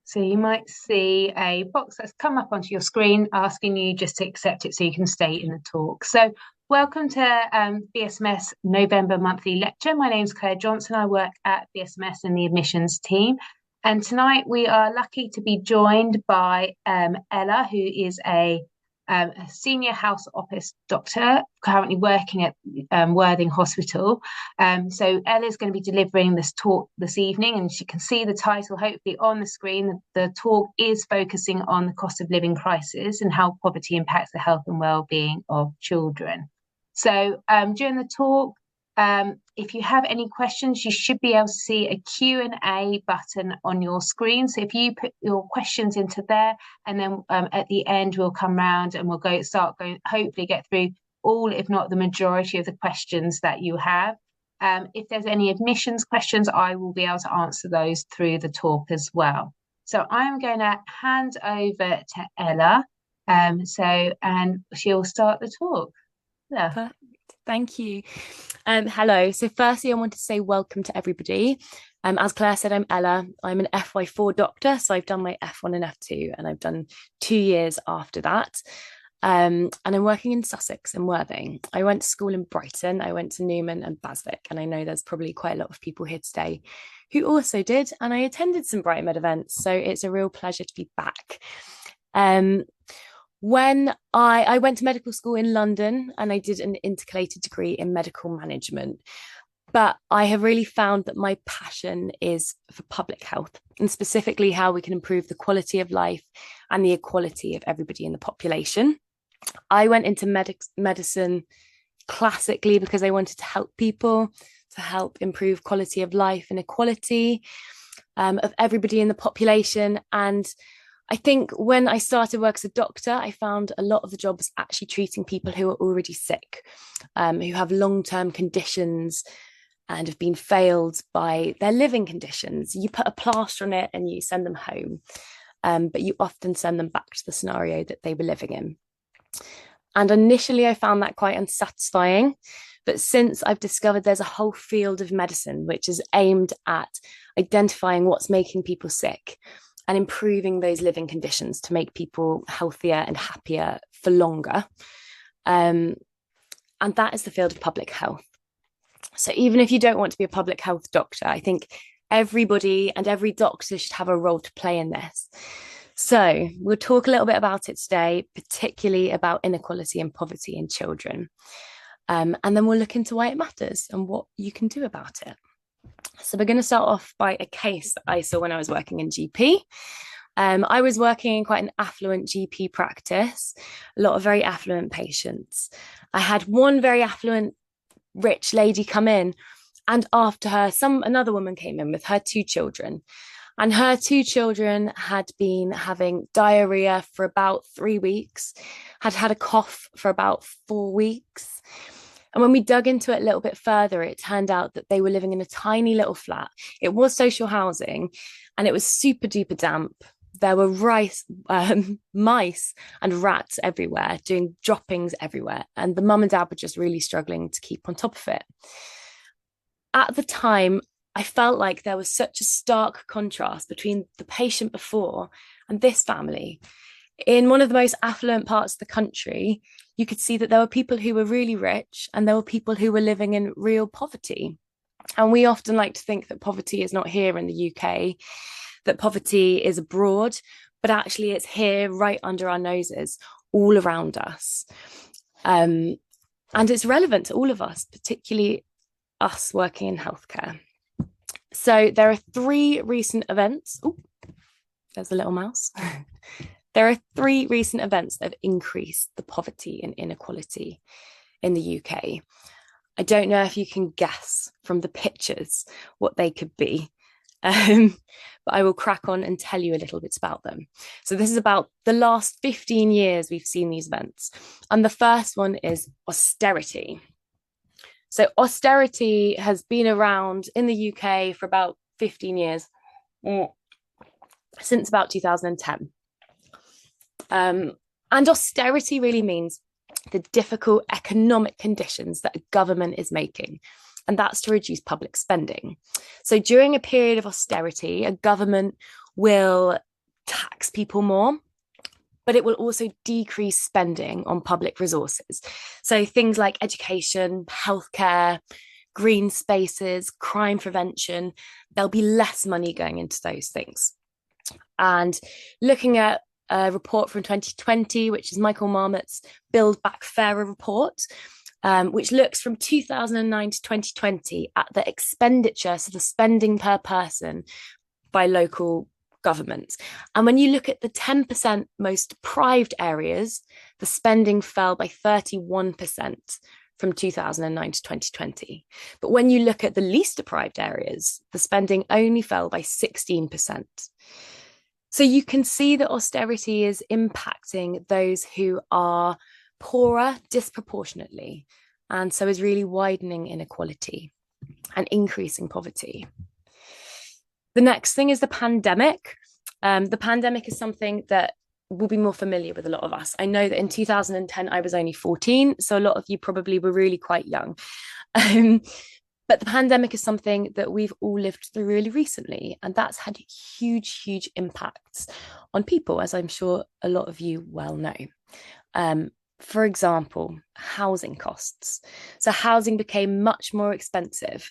So you might see a box that's come up onto your screen asking you just to accept it so you can stay in the talk. So welcome to BSMS November monthly lecture. My name's Claire Johnson. I work at BSMS in the admissions team. And tonight we are lucky to be joined by Ella, who is a senior house office doctor currently working at Worthing Hospital. So Ella is going to be delivering this talk this evening, and you can see the title hopefully on the screen. The talk is focusing on the cost of living crisis and how poverty impacts the health and well-being of children. So during the talk, if you have any questions, you should be able to see a Q&A button on your screen. So if you put your questions into there, and then at the end, we'll come round and we'll hopefully get through all, if not the majority of the questions that you have. If there's any admissions questions, I will be able to answer those through the talk as well. So I'm going to hand over to Ella. And she'll start the talk. Yeah. Perfect. Thank you. Hello. So firstly, I want to say welcome to everybody. As Claire said, I'm Ella. I'm an FY4 doctor. So I've done my F1 and F2, and I've done 2 years after that. And I'm working in Sussex and Worthing. I went to school in Brighton. I went to Newman and Basvic. And I know there's probably quite a lot of people here today who also did. And I attended some Brighton Med events. So it's a real pleasure to be back. When I went to medical school in London, and I did an intercalated degree in medical management, but I have really found that my passion is for public health, and specifically how we can improve the quality of life and the equality of everybody in the population. I went into medicine classically because I wanted to help people, to help improve quality of life and equality of everybody in the population. And I think when I started work as a doctor, I found a lot of the jobs actually treating people who are already sick, who have long-term conditions and have been failed by their living conditions. You put a plaster on it and you send them home, but you often send them back to the scenario that they were living in. And initially I found that quite unsatisfying, but since I've discovered there's a whole field of medicine which is aimed at identifying what's making people sick and improving those living conditions to make people healthier and happier for longer. And that is the field of public health. So even if you don't want to be a public health doctor, I think everybody and every doctor should have a role to play in this. So we'll talk a little bit about it today, particularly about inequality and poverty in children. And then we'll look into why it matters and what you can do about it. So we're going to start off by a case that I saw when I was working in GP. I was working in quite an affluent GP practice, a lot of very affluent patients. I had one very affluent, rich lady come in, and after her, another woman came in with her 2 children. And her 2 children had been having diarrhea for about 3 weeks, had had a cough for about 4 weeks. And when we dug into it a little bit further, it turned out that they were living in a tiny little flat. It was social housing, and it was super duper damp. There were mice and rats everywhere, doing droppings everywhere. And the mum and dad were just really struggling to keep on top of it. At the time, I felt like there was such a stark contrast between the patient before and this family. In one of the most affluent parts of the country, you could see that there were people who were really rich and there were people who were living in real poverty. And we often like to think that poverty is not here in the UK, that poverty is abroad, but actually it's here right under our noses, all around us. And it's relevant to all of us, particularly us working in healthcare. So there are 3 recent events. Oh, there's a little mouse. There are 3 recent events that have increased the poverty and inequality in the UK. I don't know if you can guess from the pictures what they could be, but I will crack on and tell you a little bit about them. So this is about the last 15 years we've seen these events. And the first one is austerity. So austerity has been around in the UK for about 15 years, since about 2010. And austerity really means the difficult economic conditions that a government is making, and that's to reduce public spending. So during a period of austerity, a government will tax people more, but it will also decrease spending on public resources. So things like education, healthcare, green spaces, crime prevention, there'll be less money going into those things. And looking at a report from 2020, which is Michael Marmot's Build Back Fairer report, which looks from 2009 to 2020 at the expenditure, so the spending per person by local governments. And when you look at the 10% most deprived areas, the spending fell by 31% from 2009 to 2020. But when you look at the least deprived areas, the spending only fell by 16%. So you can see that austerity is impacting those who are poorer disproportionately, and so is really widening inequality and increasing poverty. The next thing is the pandemic. The pandemic is something that will be more familiar with a lot of us. I know that in 2010, I was only 14, so a lot of you probably were really quite young. But the pandemic is something that we've all lived through really recently, and that's had huge, huge impacts on people, as I'm sure a lot of you well know. For example, housing costs. So housing became much more expensive.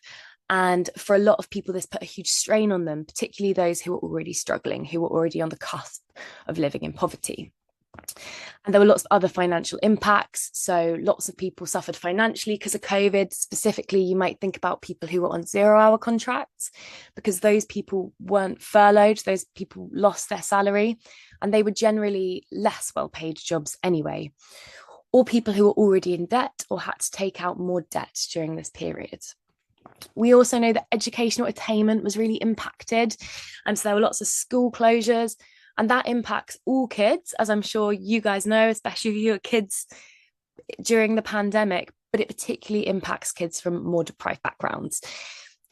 And for a lot of people, this put a huge strain on them, particularly those who were already struggling, who were already on the cusp of living in poverty. And there were lots of other financial impacts. So lots of people suffered financially because of COVID. Specifically, you might think about people who were on 0-hour contracts, because those people weren't furloughed. Those people lost their salary, and they were generally less well-paid jobs anyway. Or people who were already in debt or had to take out more debt during this period. We also know that educational attainment was really impacted. And so there were lots of school closures, and that impacts all kids, as I'm sure you guys know, especially if you were kids during the pandemic, but it particularly impacts kids from more deprived backgrounds.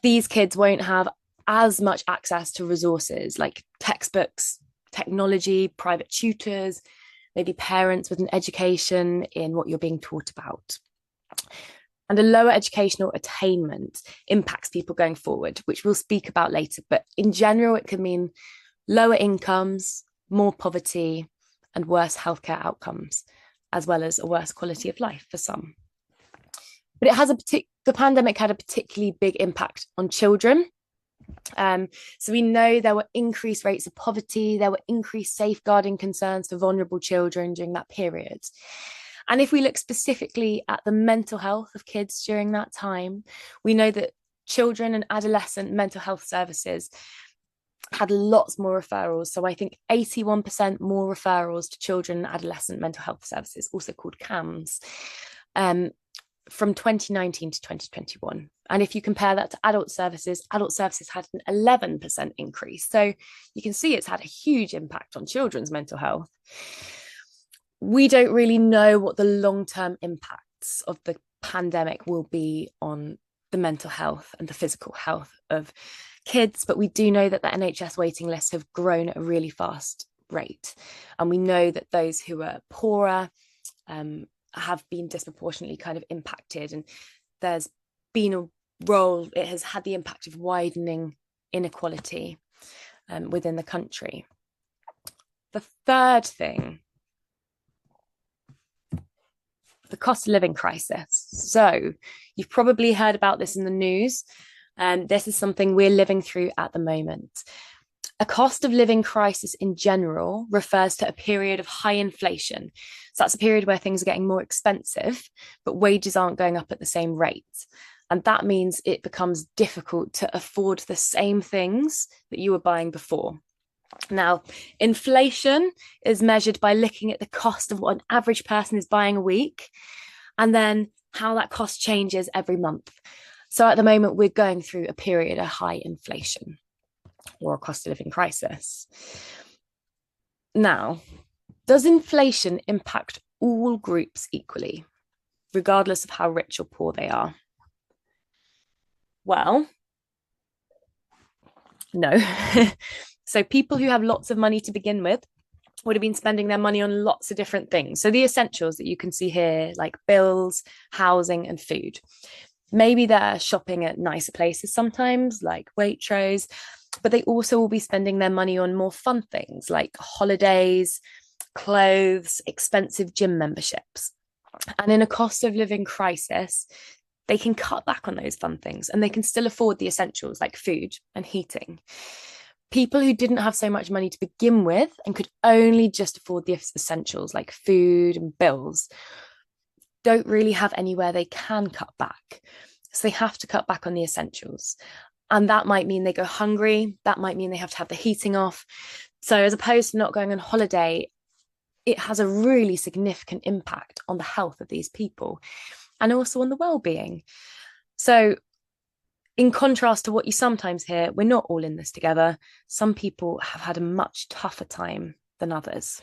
These kids won't have as much access to resources like textbooks, technology, private tutors, maybe parents with an education in what you're being taught about. And a lower educational attainment impacts people going forward, which we'll speak about later. But in general, it can mean lower incomes, more poverty, and worse healthcare outcomes, as well as a worse quality of life for some. But it has the pandemic had a particularly big impact on children. So we know there were increased rates of poverty, there were increased safeguarding concerns for vulnerable children during that period. And if we look specifically at the mental health of kids during that time, we know that children and adolescent mental health services had lots more referrals. So I think 81% more referrals to children and adolescent mental health services, also called CAMS, from 2019 to 2021. And if you compare that to adult services had an 11% increase. So you can see it's had a huge impact on children's mental health. We don't really know what the long-term impacts of the pandemic will be on the mental health and the physical health of kids, but we do know that the NHS waiting lists have grown at a really fast rate. And we know that those who are poorer have been disproportionately kind of impacted. And there's been a role, it has had the impact of widening inequality within the country. The third thing, the cost of living crisis. So you've probably heard about this in the news, and this is something we're living through at the moment. A cost of living crisis in general refers to a period of high inflation. So that's a period where things are getting more expensive, but wages aren't going up at the same rate. And that means it becomes difficult to afford the same things that you were buying before. Now, inflation is measured by looking at the cost of what an average person is buying a week, and then how that cost changes every month. So at the moment, we're going through a period of high inflation or a cost of living crisis. Now, does inflation impact all groups equally, regardless of how rich or poor they are? Well, no. So people who have lots of money to begin with would have been spending their money on lots of different things. So the essentials that you can see here, like bills, housing, and food. Maybe they're shopping at nicer places sometimes, like Waitrose, but they also will be spending their money on more fun things like holidays, clothes, expensive gym memberships. And in a cost of living crisis, they can cut back on those fun things and they can still afford the essentials like food and heating. People who didn't have so much money to begin with and could only just afford the essentials like food and bills don't really have anywhere they can cut back. So they have to cut back on the essentials. And that might mean they go hungry. That might mean they have to have the heating off. So as opposed to not going on holiday, it has a really significant impact on the health of these people and also on the well-being. So in contrast to what you sometimes hear, we're not all in this together. Some people have had a much tougher time than others.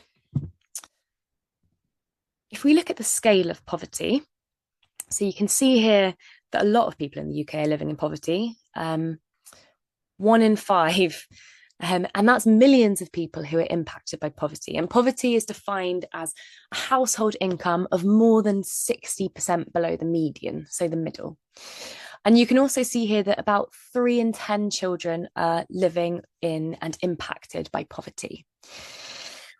If we look at the scale of poverty, so you can see here that a lot of people in the UK are living in poverty, 1 in 5, and that's millions of people who are impacted by poverty. And poverty is defined as a household income of more than 60% below the median, so the middle. And you can also see here that about 3 in 10 children are living in and impacted by poverty.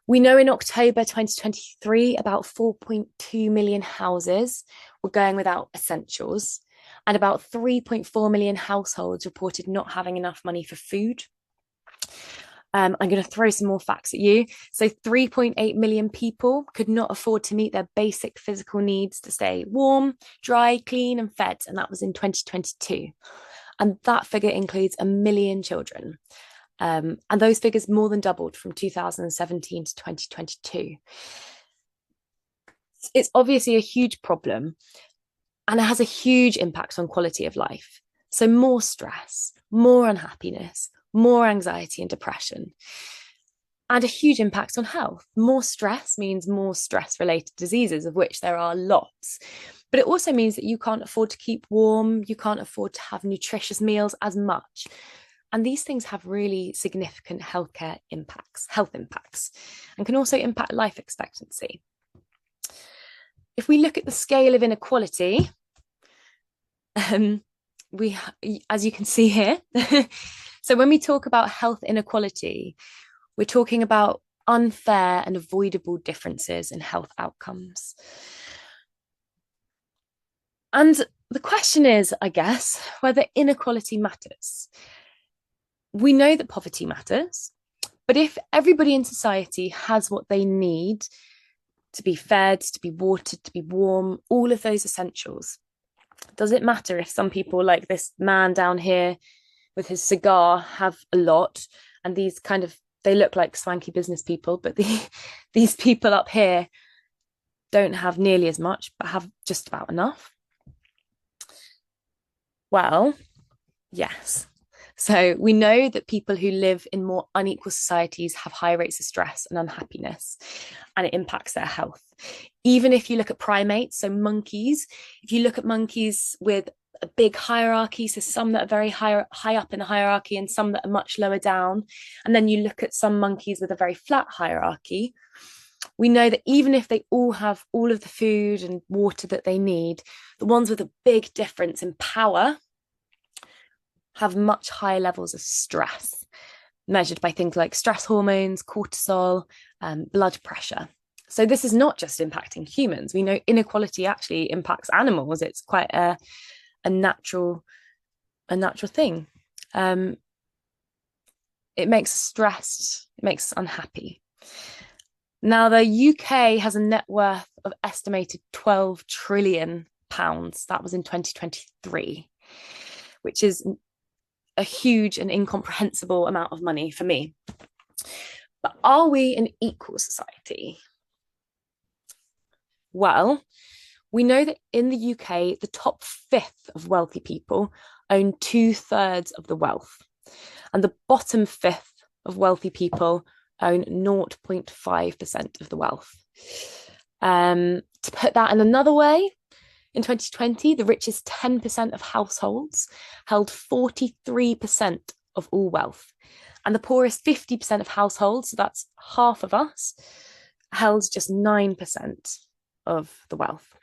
We know in October 2023, about 4.2 million houses were going without essentials, and about 3.4 million households reported not having enough money for food. I'm going to throw some more facts at you. So 3.8 million people could not afford to meet their basic physical needs to stay warm, dry, clean, and fed. And that was in 2022. And that figure includes 1 million children. And those figures more than doubled from 2017 to 2022. It's obviously a huge problem, and it has a huge impact on quality of life. So more stress, more unhappiness, more anxiety and depression, and a huge impact on health. More stress means more stress-related diseases, of which there are lots. But it also means that you can't afford to keep warm, you can't afford to have nutritious meals as much. And these things have really significant health impacts, and can also impact life expectancy. If we look at the scale of inequality, as you can see here, so when we talk about health inequality, we're talking about unfair and avoidable differences in health outcomes. And the question is, I guess, whether inequality matters. We know that poverty matters, but if everybody in society has what they need to be fed, to be watered, to be warm, all of those essentials, does it matter if some people like this man down here with his cigar have a lot, and these they look like swanky business people, but these people up here don't have nearly as much, but have just about enough? Well, yes. So we know that people who live in more unequal societies have high rates of stress and unhappiness, and it impacts their health. Even if you look at primates, so monkeys, if you look at monkeys with a big hierarchy, so some that are very high up in the hierarchy and some that are much lower down, and then you look at some monkeys with a very flat hierarchy, we know that even if they all have all of the food and water that they need, the ones with a big difference in power have much higher levels of stress, measured by things like stress hormones, cortisol, blood pressure. So this is not just impacting humans. We know inequality actually impacts animals. It's quite a natural thing. It makes us stressed. It makes us unhappy. Now, the UK has a net worth of estimated £12 trillion. That was in 2023, which is a huge and incomprehensible amount of money for me. But are we an equal society? Well, we know that in the UK, the top 5th of wealthy people own 2/3 of the wealth, and the bottom 5th of wealthy people own 0.5% of the wealth. To put that in another way, in 2020, the richest 10% of households held 43% of all wealth, and the poorest 50% of households, so that's half of us, held just 9% of the wealth.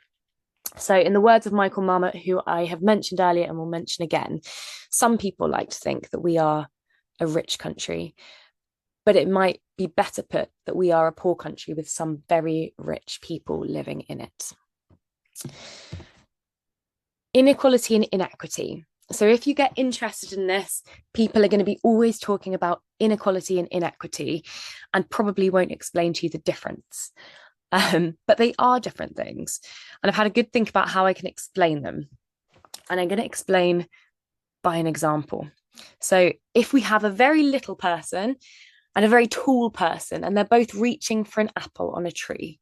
So in the words of Michael Marmot, who I have mentioned earlier and will mention again, some people like to think that we are a rich country, but it might be better put that we are a poor country with some very rich people living in it. Inequality and inequity. So if you get interested in this, people are going to be always talking about inequality and inequity and probably won't explain to you the difference. But they are different things. And I've had a good think about how I can explain them. And I'm going to explain by an example. So if we have a very little person and a very tall person, and they're both reaching for an apple on a tree,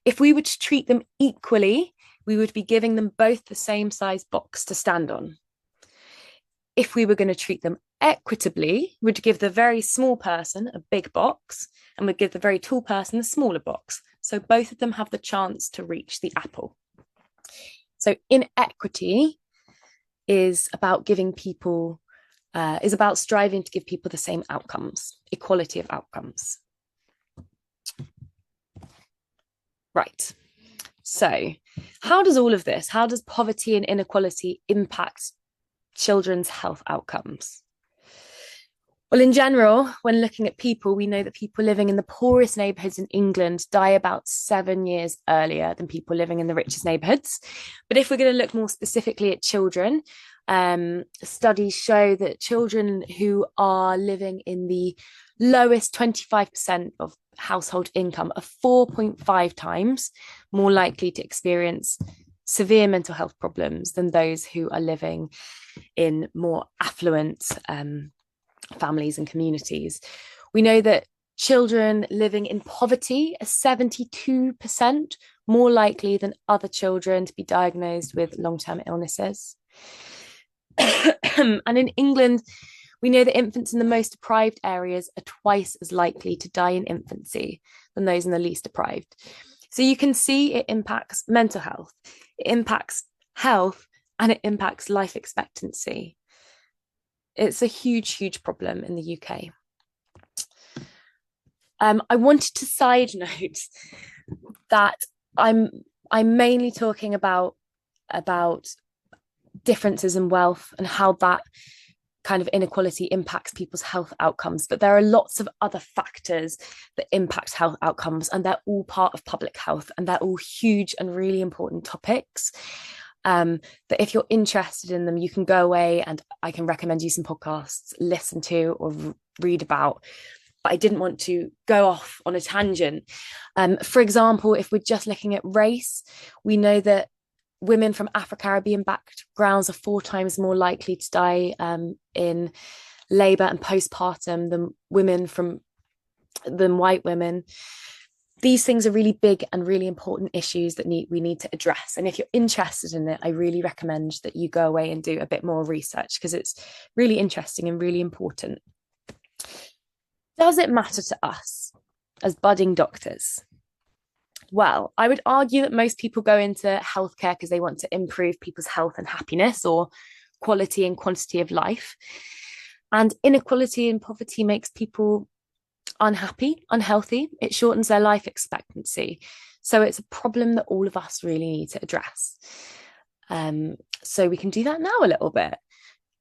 if we were to treat them equally, we would be giving them both the same size box to stand on. If we were going to treat them equitably, we'd give the very small person a big box and we'd give the very tall person a smaller box. So both of them have the chance to reach the apple. So inequity is about giving people, is about striving to give people the same outcomes, equality of outcomes. Right. So how does all of this, how does poverty and inequality impact children's health outcomes? Well, in general, when looking at people, we know that people living in the poorest neighbourhoods in England die about 7 years earlier than people living in the richest neighbourhoods. But if we're going to look more specifically at children, studies show that children who are living in the lowest 25% of household income are 4.5 times more likely to experience severe mental health problems than those who are living in more affluent families and communities. We know that children living in poverty are 72% more likely than other children to be diagnosed with long-term illnesses. And in England, we know that infants in the most deprived areas are twice as likely to die in infancy than those in the least deprived. So you can see it impacts mental health, it impacts health, and it impacts life expectancy. It's a huge, huge problem in the UK. I wanted to side note that I'm mainly talking about differences in wealth and how that kind of inequality impacts people's health outcomes, but there are lots of other factors that impact health outcomes, and they're all part of public health, and they're all huge and really important topics. That if you're interested in them, you can go away and I can recommend you some podcasts, listen to or read about. But I didn't want to go off on a tangent. For example, if we're just looking at race, we know that women from Afro-Caribbean backgrounds are 4 times more likely to die in labour and postpartum than white women. These things are really big and really important issues that we need to address. And if you're interested in it, I really recommend that you go away and do a bit more research because it's really interesting and really important. Does it matter to us as budding doctors? Well, I would argue that most people go into healthcare because they want to improve people's health and happiness, or quality and quantity of life. And inequality and poverty makes people unhappy, unhealthy. It shortens their life expectancy. So it's a problem that all of us really need to address. So we can do that now a little bit.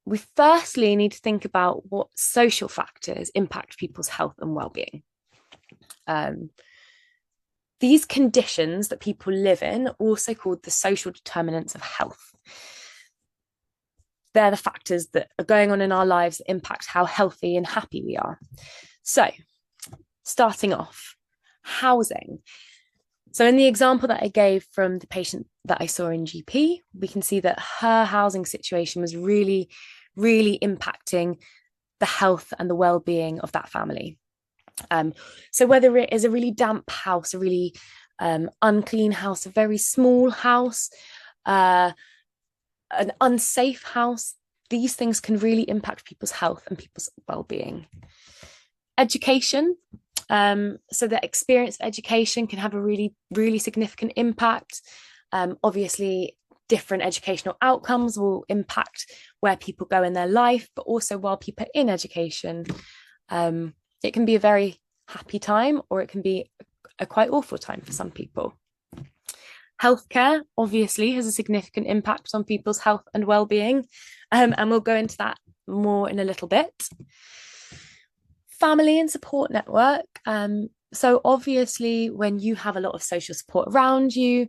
We firstly need to think about what social factors impact people's health and well-being. These conditions that people live in are also called the social determinants of health. They're the factors that are going on in our lives that impact how healthy and happy we are. So, starting off, housing. So in the example that I gave from the patient that I saw in GP, we can see that her housing situation was really, really impacting the health and the well-being of that family. So whether it is a really damp house, a really unclean house, a very small house, an unsafe house, these things can really impact people's health and people's well-being. Education. So the experience of education can have a really, really significant impact. Obviously, different educational outcomes will impact where people go in their life, but also while people are in education, it can be a very happy time, or it can be a quite awful time for some people. Healthcare obviously has a significant impact on people's health and well-being, and we'll go into that more in a little bit. Family and support network. So obviously, when you have a lot of social support around you,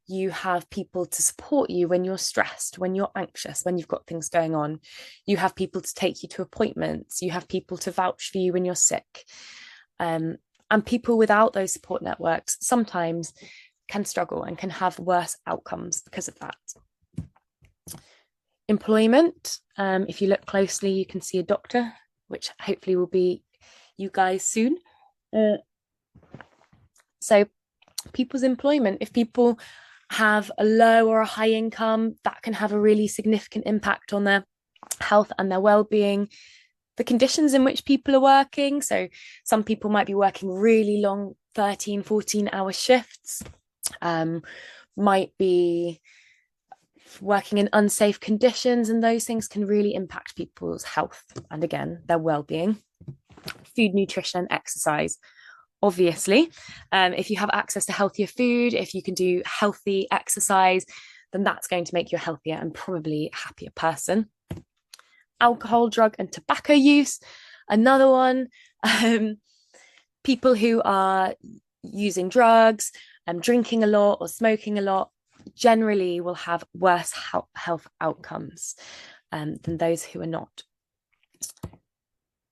you have people to support you when you're stressed, when you're anxious, when you've got things going on. You have people to take you to appointments. You have people to vouch for you when you're sick. And people without those support networks sometimes can struggle and can have worse outcomes because of that. Employment. If you look closely, you can see a doctor, which hopefully will be you guys soon. So people's employment, if people have a low or a high income, that can have a really significant impact on their health and their well-being. The conditions in which people are working. So some people might be working really long 13, 14-hour shifts, might be working in unsafe conditions, and those things can really impact people's health and, again, their well-being. Food, nutrition, and exercise. Obviously, if you have access to healthier food, if you can do healthy exercise, then that's going to make you a healthier and probably happier person. Alcohol, drug, and tobacco use, another one. People who are using drugs and drinking a lot or smoking a lot generally will have worse health outcomes than those who are not.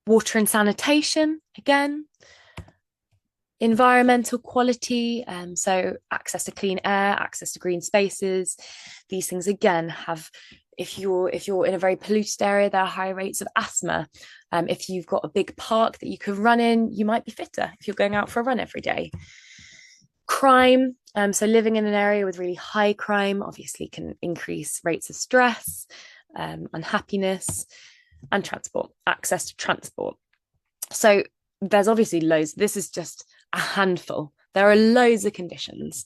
Water and sanitation, again. Environmental quality, so access to clean air, access to green spaces. These things, again, have, if you're in a very polluted area, there are high rates of asthma. If you've got a big park that you can run in, you might be fitter if you're going out for a run every day. Crime, so living in an area with really high crime obviously can increase rates of stress, unhappiness, and transport, access to transport. So there's obviously loads. This is just a handful. There are loads of conditions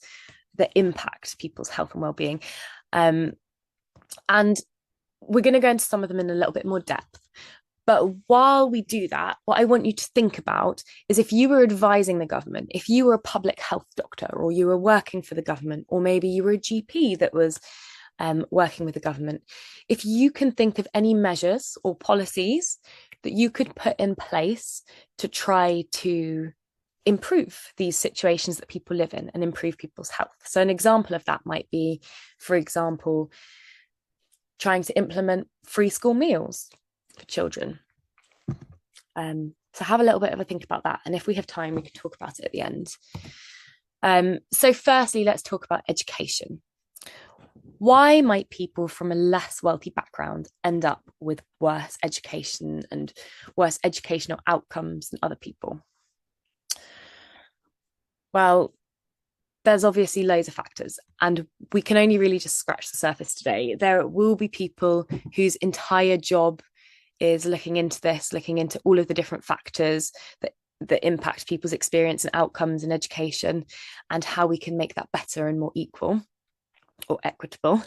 that impact people's health and well-being. And we're going to go into some of them in a little bit more depth. But while we do that, what I want you to think about is, if you were advising the government, if you were a public health doctor, or you were working for the government, or maybe you were a GP that was working with the government, if you can think of any measures or policies that you could put in place to try to improve these situations that people live in and improve people's health. So an example of that might be, for example, trying to implement free school meals for children. So have a little bit of a think about that. And if we have time, we can talk about it at the end. So firstly, let's talk about education. Why might people from a less wealthy background end up with worse education and worse educational outcomes than other people? Well, there's obviously loads of factors, and we can only really just scratch the surface today. There will be people whose entire job is looking into this, looking into all of the different factors that impact people's experience and outcomes in education, and how we can make that better and more equal or equitable.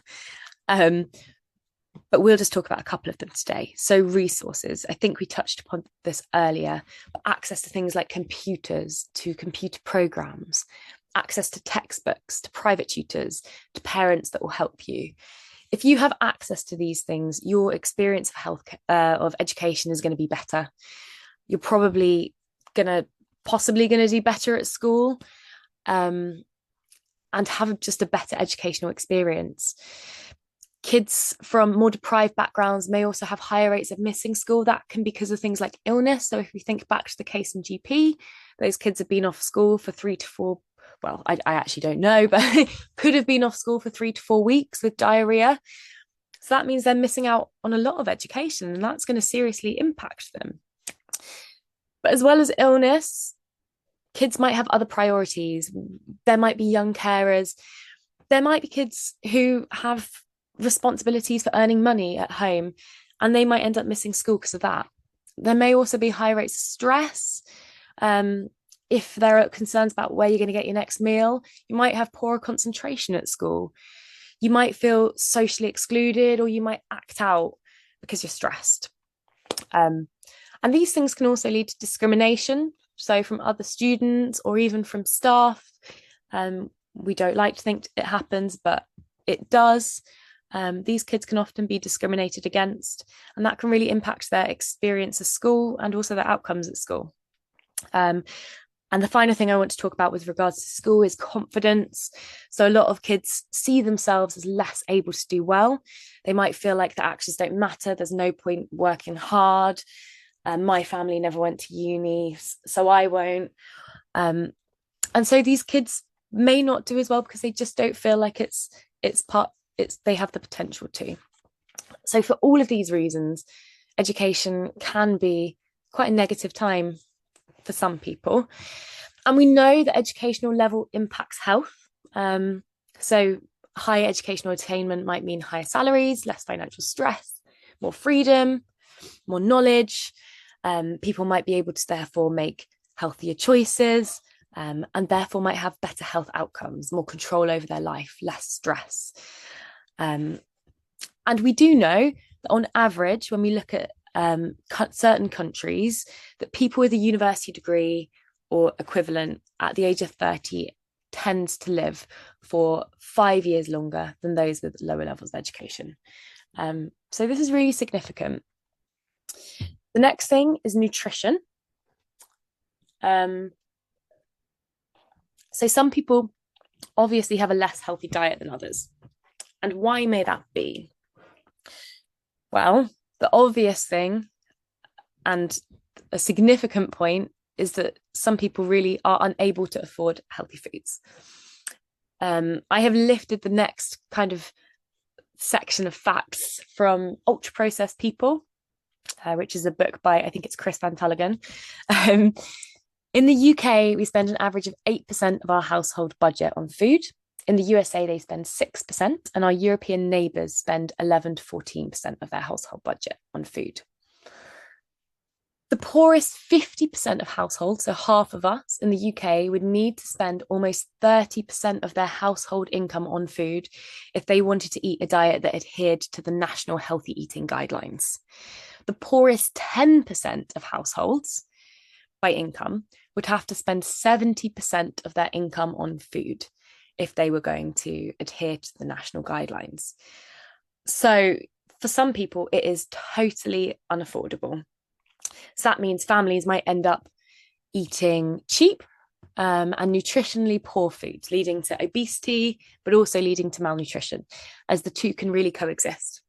But we'll just talk about a couple of them today. So resources, I think we touched upon this earlier, but access to things like computers, to computer programs, access to textbooks, to private tutors, to parents that will help you. If you have access to these things, your experience of of education is going to be better. You're probably possibly going to do better at school, and have just a better educational experience. Kids from more deprived backgrounds may also have higher rates of missing school. That can be because of things like illness. So if we think back to the case in GP, those kids have been off school for 3 to 4, well, I actually don't know, but could have been off school for 3 to 4 weeks with diarrhea. So that means they're missing out on a lot of education, and that's going to seriously impact them. But as well as illness, kids might have other priorities. There might be young carers. There might be kids who have responsibilities for earning money at home, and they might end up missing school because of that. There may also be high rates of stress. If there are concerns about where you're going to get your next meal, you might have poorer concentration at school. You might feel socially excluded, or you might act out because you're stressed. And these things can also lead to discrimination, so from other students or even from staff. We don't like to think it happens, but it does. These kids can often be discriminated against, and that can really impact their experience of school and also their outcomes at school. And the final thing I want to talk about with regards to school is confidence. So a lot of kids see themselves as less able to do well. They might feel like the actions don't matter. There's no point working hard. My family never went to uni, so I won't. And so these kids may not do as well because they just don't feel like they have the potential to. So for all of these reasons, education can be quite a negative time for some people. And we know that educational level impacts health. So higher educational attainment might mean higher salaries, less financial stress, more freedom, more knowledge. People might be able to therefore make healthier choices, and therefore might have better health outcomes, more control over their life, less stress. And we do know that on average, when we look at certain countries, that people with a university degree or equivalent at the age of 30 tends to live for 5 years longer than those with lower levels of education. So this is really significant. The next thing is nutrition. So some people obviously have a less healthy diet than others. And why may that be? Well, the obvious thing and a significant point is that some people really are unable to afford healthy foods. I have lifted the next kind of section of facts from Ultra Processed People, which is a book by, I think it's Chris Van Tallegen. In the UK, we spend an average of 8% of our household budget on food. In the USA, they spend 6%, and our European neighbours spend 11 to 14% of their household budget on food. The poorest 50% of households, so half of us in the UK, would need to spend almost 30% of their household income on food if they wanted to eat a diet that adhered to the National Healthy Eating Guidelines. The poorest 10% of households by income would have to spend 70% of their income on food if they were going to adhere to the national guidelines. So for some people, it is totally unaffordable. So that means families might end up eating cheap and nutritionally poor foods, leading to obesity, but also leading to malnutrition, as the two can really coexist.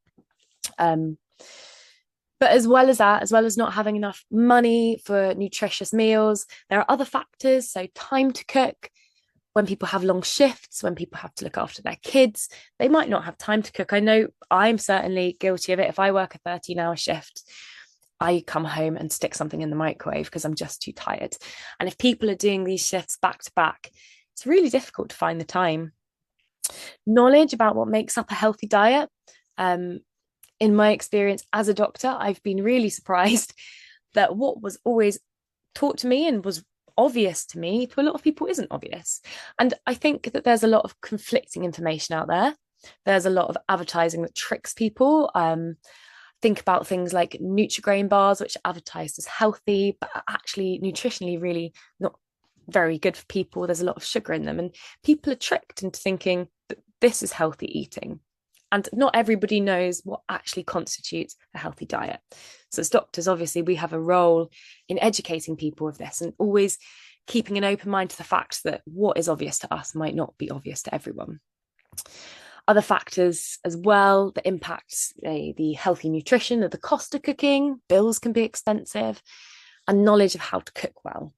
But as well as that, as well as not having enough money for nutritious meals, there are other factors. So time to cook. When people have long shifts, when people have to look after their kids, they might not have time to cook. I know I'm certainly guilty of it. If I work a 13-hour shift, I come home and stick something in the microwave because I'm just too tired. And if people are doing these shifts back to back, it's really difficult to find the time. Knowledge about what makes up a healthy diet. In my experience as a doctor, I've been really surprised that what was always taught to me and was obvious to me, to a lot of people isn't obvious. And I think that there's a lot of conflicting information out there. There's a lot of advertising that tricks people. Think about things like Nutri-Grain bars, which are advertised as healthy, but are actually nutritionally really not very good for people. There's a lot of sugar in them, and people are tricked into thinking that this is healthy eating. And not everybody knows what actually constitutes a healthy diet. So as doctors, obviously, we have a role in educating people of this and always keeping an open mind to the fact that what is obvious to us might not be obvious to everyone. Other factors as well that impact the healthy nutrition are the cost of cooking. Bills can be expensive, and knowledge of how to cook well.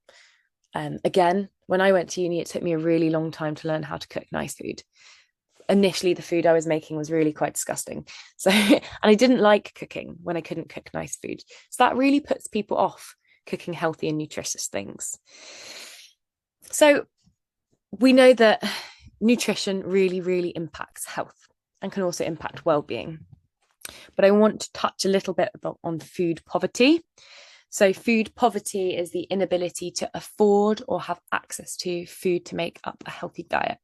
Again, when I went to uni, it took me a really long time to learn how to cook nice food. Initially, the food I was making was really quite disgusting. So, and I didn't like cooking when I couldn't cook nice food. So that really puts people off cooking healthy and nutritious things. So we know that nutrition really, really impacts health and can also impact well-being. But I want to touch a little bit on food poverty. So food poverty is the inability to afford or have access to food to make up a healthy diet.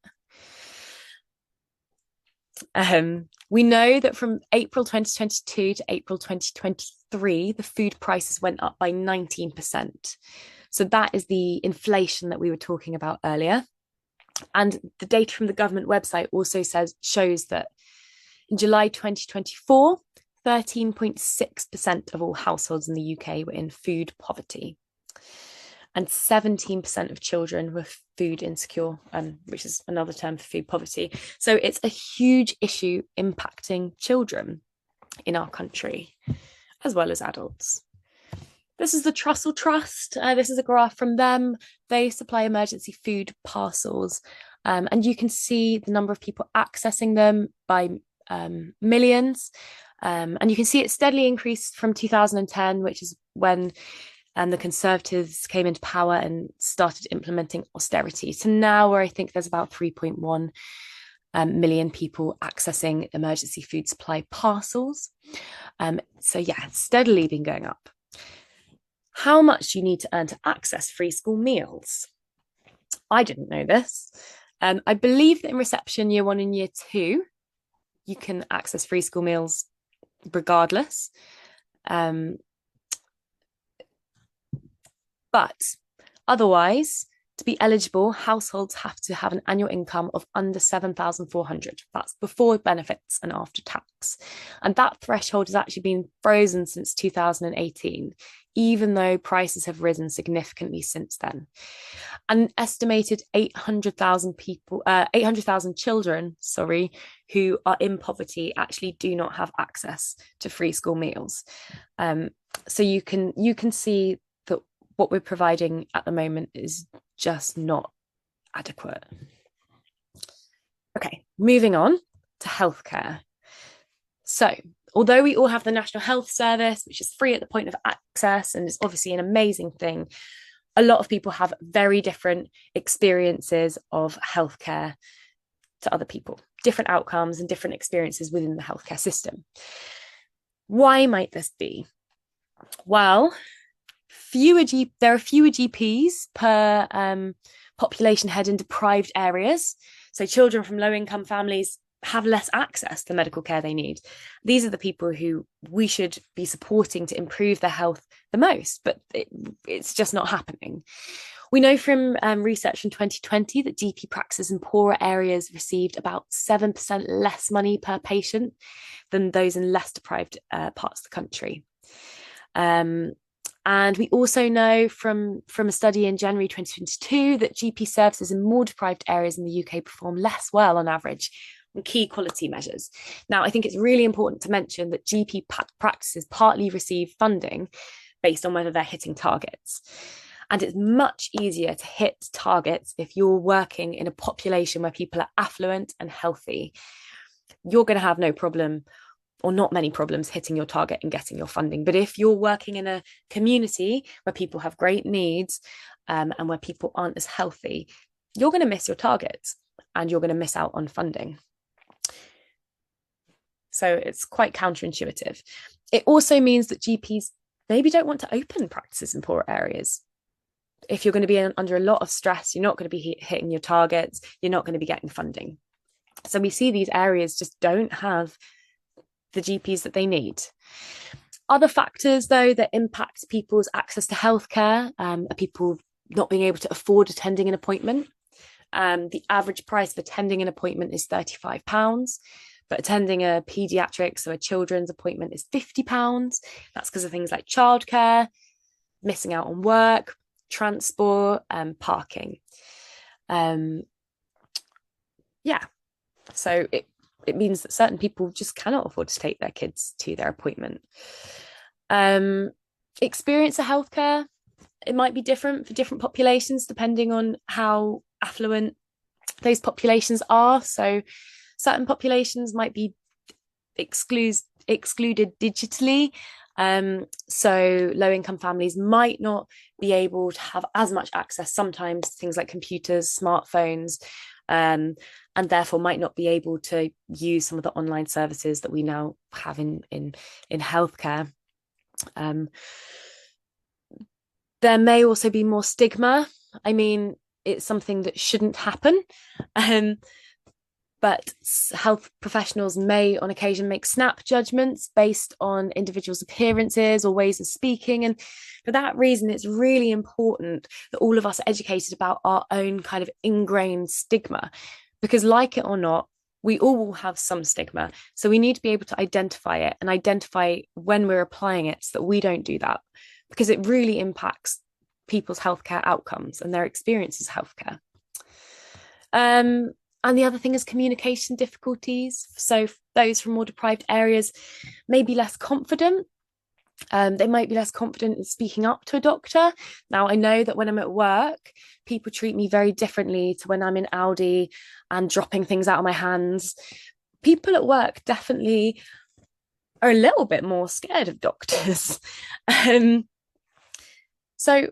We know that from April 2022 to April 2023, the food prices went up by 19%. So that is the inflation that we were talking about earlier. And the data from the government website also shows that In July 2024, 13.6% of all households in the UK were in food poverty. And 17% of children were food insecure, which is another term for food poverty. So it's a huge issue impacting children in our country, as well as adults. This is the Trussell Trust. This is a graph from them. They supply emergency food parcels. And you can see the number of people accessing them by millions. And you can see it steadily increased from 2010, which is when the Conservatives came into power and started implementing austerity. So now where I think there's about 3.1 million people accessing emergency food supply parcels. So yeah, it's steadily been going up. How much do you need to earn to access free school meals? I didn't know this. I believe that in reception year 1 and year 2, you can access free school meals regardless. But otherwise, to be eligible, households have to have an annual income of under 7,400. That's before benefits and after tax. And that threshold has actually been frozen since 2018, even though prices have risen significantly since then. An estimated 800,000 children, who are in poverty actually do not have access to free school meals. So you can see that what we're providing at the moment is just not adequate. Okay, moving on to healthcare. So, although we all have the National Health Service, which is free at the point of access and is obviously an amazing thing, a lot of people have very different experiences of healthcare to other people, different outcomes and different experiences within the healthcare system. Why might this be? Well, there are fewer GPs per population head in deprived areas. So children from low-income families have less access to the medical care they need. These are the people who we should be supporting to improve their health the most, but it's just not happening. We know from research in 2020 that GP practices in poorer areas received about 7% less money per patient than those in less deprived parts of the country. And we also know from a study in January 2022 that GP services in more deprived areas in the UK perform less well on average on key quality measures. Now, I think it's really important to mention that GP practices partly receive funding based on whether they're hitting targets. And it's much easier to hit targets if you're working in a population where people are affluent and healthy. You're going to have no problem, or not many problems, hitting your target and getting your funding. But if you're working in a community where people have great needs and where people aren't as healthy, you're going to miss your targets and you're going to miss out on funding. So it's quite counterintuitive. It also means that GPs maybe don't want to open practices in poorer areas. If you're going to be under a lot of stress, you're not going to be hitting your targets, you're not going to be getting funding. So we see these areas just don't have the GPs that they need. Other factors, though, that impact people's access to healthcare are people not being able to afford attending an appointment. The average price of attending an appointment is £35, but attending a paediatrics or a children's appointment is £50. That's because of things like childcare, missing out on work, transport, and parking. So it means that certain people just cannot afford to take their kids to their appointment. Experience of healthcare, it might be different for different populations depending on how affluent those populations are. So certain populations might be excluded digitally. So low-income families might not be able to have as much access sometimes to things like computers, smartphones, and therefore might not be able to use some of the online services that we now have in healthcare. There may also be more stigma. I mean, it's something that shouldn't happen. But health professionals may on occasion make snap judgments based on individuals' appearances or ways of speaking. And for that reason, it's really important that all of us are educated about our own kind of ingrained stigma, because like it or not, we all will have some stigma. So we need to be able to identify it and identify when we're applying it so that we don't do that, because it really impacts people's healthcare outcomes and their experiences of healthcare. And the other thing is communication difficulties. So those from more deprived areas may be less confident. They might be less confident in speaking up to a doctor. Now, I know that when I'm at work, people treat me very differently to when I'm in Aldi and dropping things out of my hands. People at work definitely are a little bit more scared of doctors. So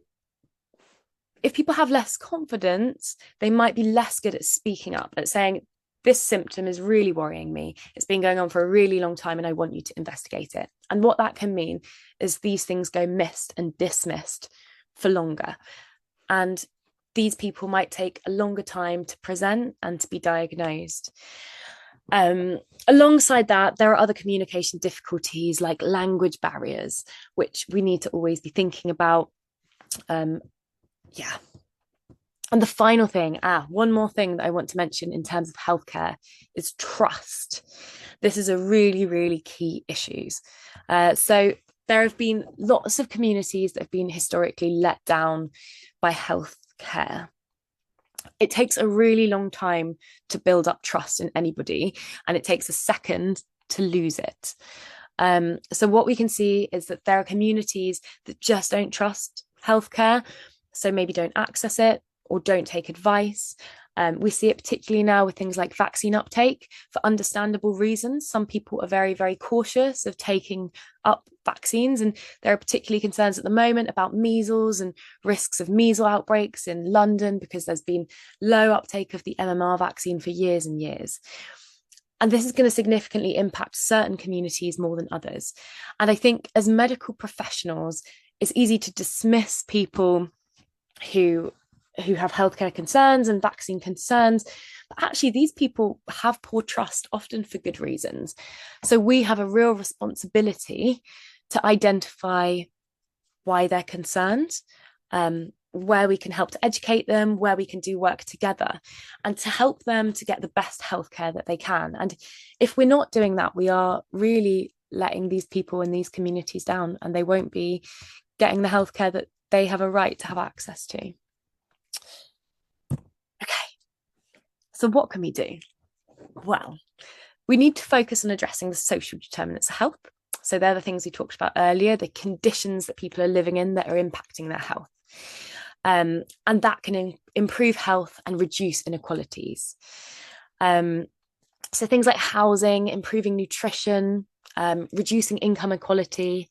if people have less confidence, they might be less good at speaking up, at saying, this symptom is really worrying me. It's been going on for a really long time and I want you to investigate it. And what that can mean is these things go missed and dismissed for longer. And these people might take a longer time to present and to be diagnosed. Alongside that, there are other communication difficulties like language barriers, which we need to always be thinking about. And the final thing, one more thing that I want to mention in terms of healthcare is trust. This is a really, really key issue. So there have been lots of communities that have been historically let down by healthcare. It takes a really long time to build up trust in anybody, and it takes a second to lose it. So what we can see is that there are communities that just don't trust healthcare, so maybe don't access it or don't take advice. We see it particularly now with things like vaccine uptake for understandable reasons. Some people are very, very cautious of taking up vaccines, and there are particularly concerns at the moment about measles and risks of measles outbreaks in London because there's been low uptake of the MMR vaccine for years and years. And this is going to significantly impact certain communities more than others. And I think as medical professionals, it's easy to dismiss people who have healthcare concerns and vaccine concerns, but actually these people have poor trust, often for good reasons. So we have a real responsibility to identify why they're concerned, where we can help to educate them, where we can do work together, and to help them to get the best healthcare that they can. And if we're not doing that, we are really letting these people in these communities down, and they won't be getting the healthcare that they have a right to have access to. Okay, so what can we do? Well, we need to focus on addressing the social determinants of health. So they're the things we talked about earlier, the conditions that people are living in that are impacting their health. And that can improve health and reduce inequalities. So things like housing, improving nutrition, reducing income inequality.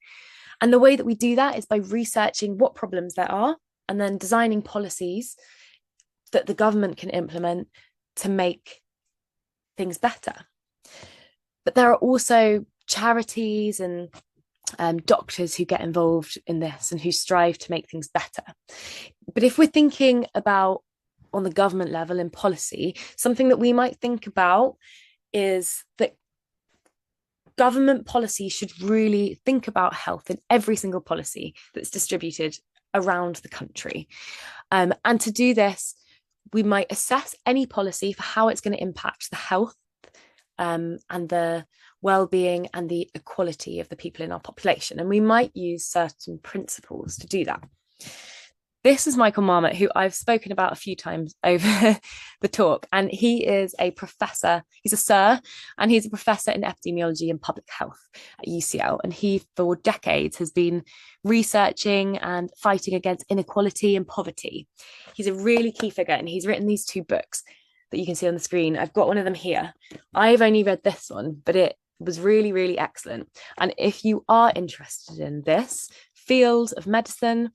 And the way that we do that is by researching what problems there are and then designing policies that the government can implement to make things better. But there are also charities and doctors who get involved in this and who strive to make things better. But if we're thinking about on the government level in policy, something that we might think about is that government policy should really think about health in every single policy that's distributed around the country. And to do this, we might assess any policy for how it's going to impact the health and the well-being and the equality of the people in our population. And we might use certain principles to do that. This is Michael Marmot, who I've spoken about a few times over the talk, and he is a professor, he's a sir, and he's a professor in epidemiology and public health at UCL. And he, for decades, has been researching and fighting against inequality and poverty. He's a really key figure, and he's written these two books that you can see on the screen. I've got one of them here. I've only read this one, but it was really, really excellent. And if you are interested in this field of medicine,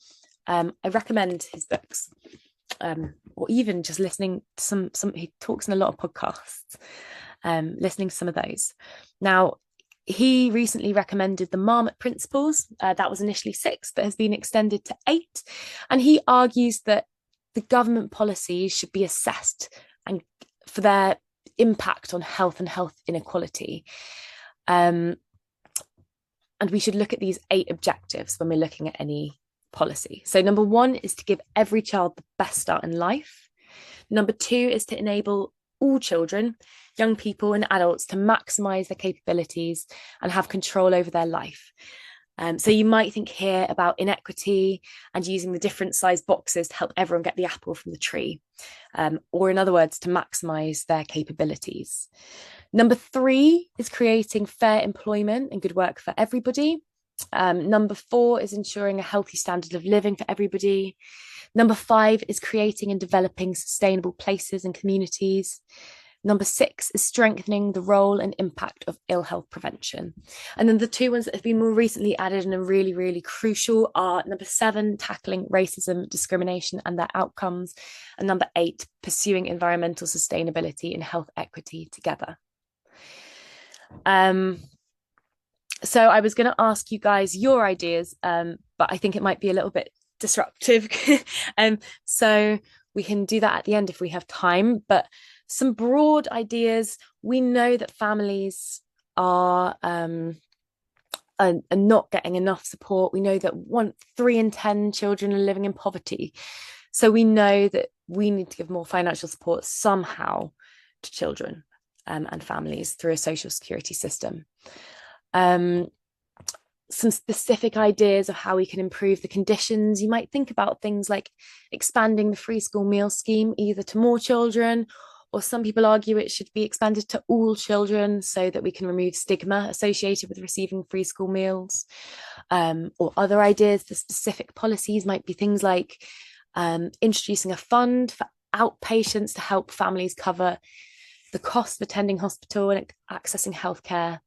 I recommend his books, or even just listening to some. He talks in a lot of podcasts, listening to some of those. Now, he recently recommended the Marmot Principles. That was initially 6, but has been extended to 8. And he argues that the government policies should be assessed and for their impact on health and health inequality. And we should look at these 8 objectives when we're looking at any policy. So number 1 is to give every child the best start in life. Number 2 is to enable all children young people and adults to maximize their capabilities and have control over their life. So you might think here about inequity and using the different size boxes to help everyone get the apple from the tree, or in other words, to maximize their capabilities. Number 3 is creating fair employment and good work for everybody. Number 4 is ensuring a healthy standard of living for everybody. Number 5 is creating and developing sustainable places and communities. Number 6 is strengthening the role and impact of ill health prevention. And then the 2 ones that have been more recently added and are really, really crucial are number 7, tackling racism, discrimination and their outcomes. And number 8, pursuing environmental sustainability and health equity together. So I was going to ask you guys your ideas, but I think it might be a little bit disruptive. So we can do that at the end if we have time. But some broad ideas. We know that families are not getting enough support. We know that 3 in 10 children are living in poverty. So we know that we need to give more financial support somehow to children and families through a social security system. Some specific ideas of how we can improve the conditions. You might think about things like expanding the free school meal scheme either to more children, or some people argue it should be expanded to all children so that we can remove stigma associated with receiving free school meals. Or other ideas for specific policies might be things like introducing a fund for outpatients to help families cover the cost of attending hospital and accessing healthcare.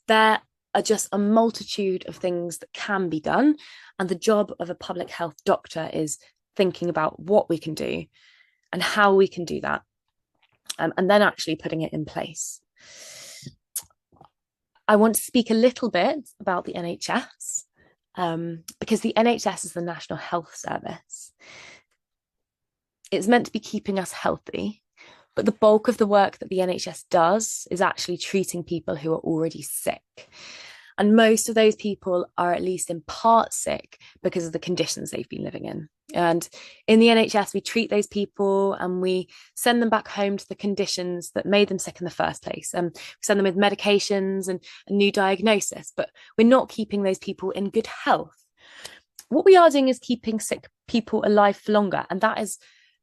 There are just a multitude of things that can be done. And the job of a public health doctor is thinking about what we can do and how we can do that, and then actually putting it in place. I want to speak a little bit about the NHS, because the NHS is the National Health Service. It's meant to be keeping us healthy, but the bulk of the work that the NHS does is actually treating people who are already sick. And most of those people are at least in part sick because of the conditions they've been living in. And in the NHS, we treat those people and we send them back home to the conditions that made them sick in the first place. We send them with medications and a new diagnosis, but we're not keeping those people in good health. What we are doing is keeping sick people alive for longer. And that is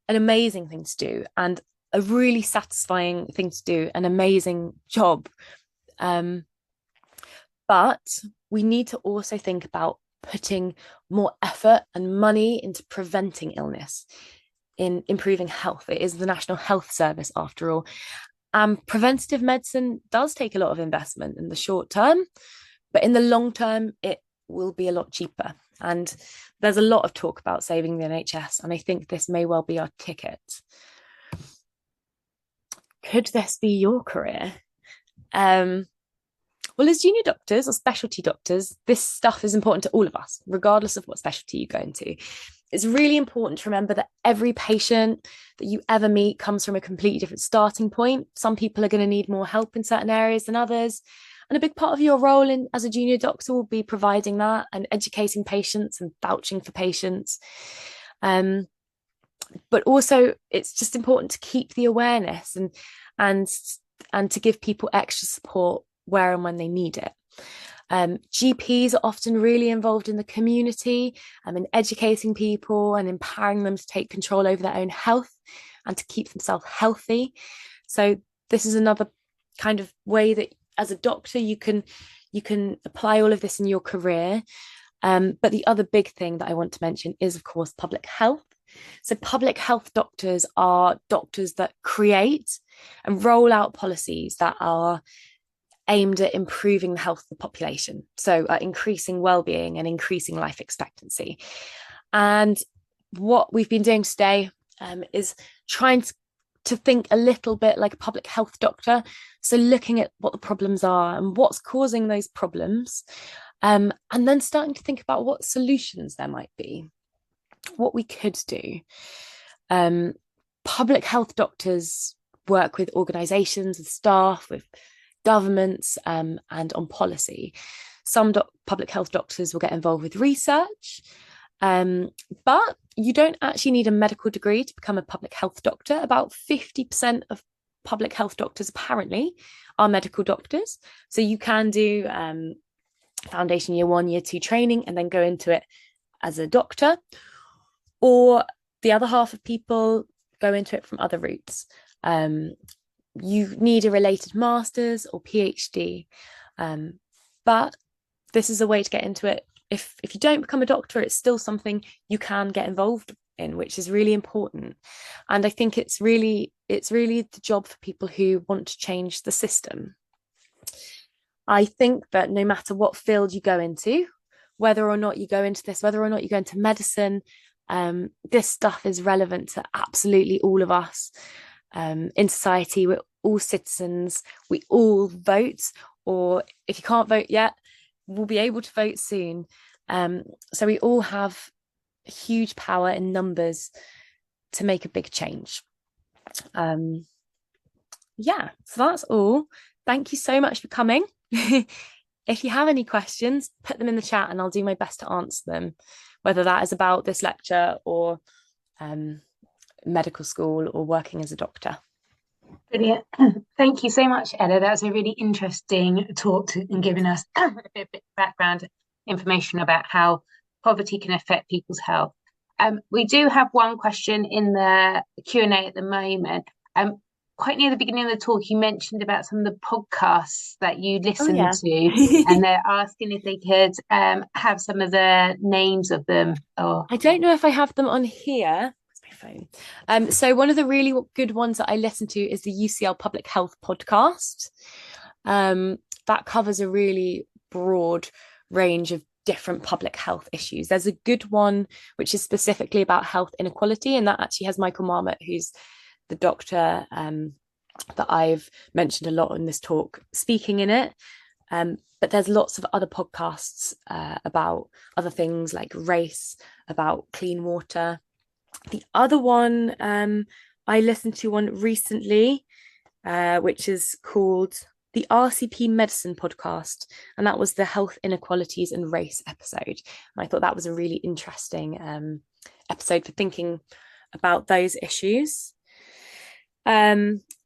an amazing thing to do and a really satisfying thing to do, an amazing job. But we need to also think about putting more effort and money into preventing illness, in improving health. It is the National Health Service after all. Preventative medicine does take a lot of investment in the short term, but in the long term, it will be a lot cheaper. And there's a lot of talk about saving the NHS, and I think this may well be our ticket. Could this be your career? Well, as junior doctors or specialty doctors, this stuff is important to all of us, regardless of what specialty you go into. It's really important to remember that every patient that you ever meet comes from a completely different starting point. Some people are going to need more help in certain areas than others. And a big part of your role as a junior doctor will be providing that and educating patients and vouching for patients. But also, it's just important to keep the awareness and to give people extra support where and when they need it. GPs are often really involved in the community and in educating people and empowering them to take control over their own health and to keep themselves healthy. So this is another kind of way that as a doctor you can apply all of this in your career. But the other big thing that I want to mention is, of course, public health. So public health doctors are doctors that create and roll out policies that are aimed at improving the health of the population, so increasing well-being and increasing life expectancy. And what we've been doing today is trying to think a little bit like a public health doctor, so looking at what the problems are and what's causing those problems, and then starting to think about what solutions there might be, what we could do. Public health doctors work with organisations, with staff, with governments, and on policy. Some public health doctors will get involved with research, but you don't actually need a medical degree to become a public health doctor. About 50% of public health doctors apparently are medical doctors. So you can do foundation year 1, year 2 training and then go into it as a doctor, or the other half of people go into it from other routes. You need a related master's or PhD, but this is a way to get into it. If you don't become a doctor, it's still something you can get involved in, which is really important. And I think it's really the job for people who want to change the system. I think that no matter what field you go into, whether or not you go into this, whether or not you go into medicine, this stuff is relevant to absolutely all of us in society. We're all citizens. We all vote, or if you can't vote yet, we'll be able to vote soon. So we all have huge power in numbers to make a big change. Yeah, so that's all. Thank you so much for coming. If you have any questions, put them in the chat and I'll do my best to answer them, whether that is about this lecture or medical school or working as a doctor. Brilliant. Thank you so much, Ella. That was a really interesting talk and giving us a bit of background information about how poverty can affect people's health. We do have one question in the Q&A at the moment. Quite near the beginning of the talk, you mentioned about some of the podcasts that you listen to, and they're asking if they could have some of the names of them. Or I don't know if I have them on here. Where's my phone? So one of the really good ones that I listen to is the UCL Public Health podcast. That covers a really broad range of different public health issues. There's a good one which is specifically about health inequality, and that actually has Michael Marmot, who's the doctor that I've mentioned a lot in this talk, speaking in it. But there's lots of other podcasts about other things like race, about clean water. The other one I listened to one recently, which is called the RCP Medicine podcast, and that was the health inequalities and race episode. And I thought that was a really interesting episode for thinking about those issues.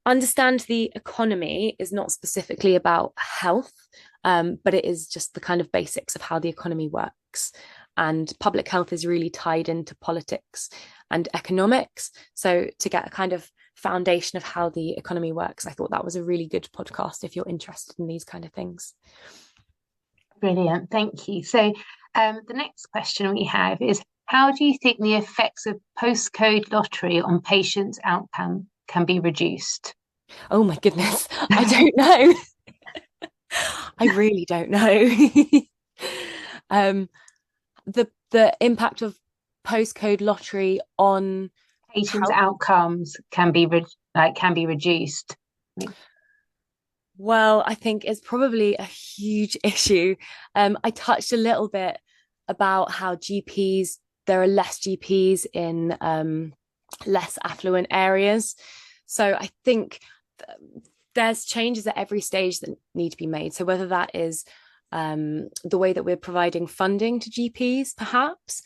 Understand the economy is not specifically about health, but it is just the kind of basics of how the economy works. And public health is really tied into politics and economics. So to get a kind of foundation of how the economy works, I thought that was a really good podcast if you're interested in these kind of things. Brilliant, thank you. So the next question we have is, how do you think the effects of postcode lottery on patients' outcome can be reduced? Oh my goodness, I don't know. I really don't know. The impact of postcode lottery on patients' outcomes can be reduced. Well, I think it's probably a huge issue. I touched a little bit about how there are less GPs in less affluent areas. So I think there's changes at every stage that need to be made. So whether that is the way that we're providing funding to GPs, perhaps,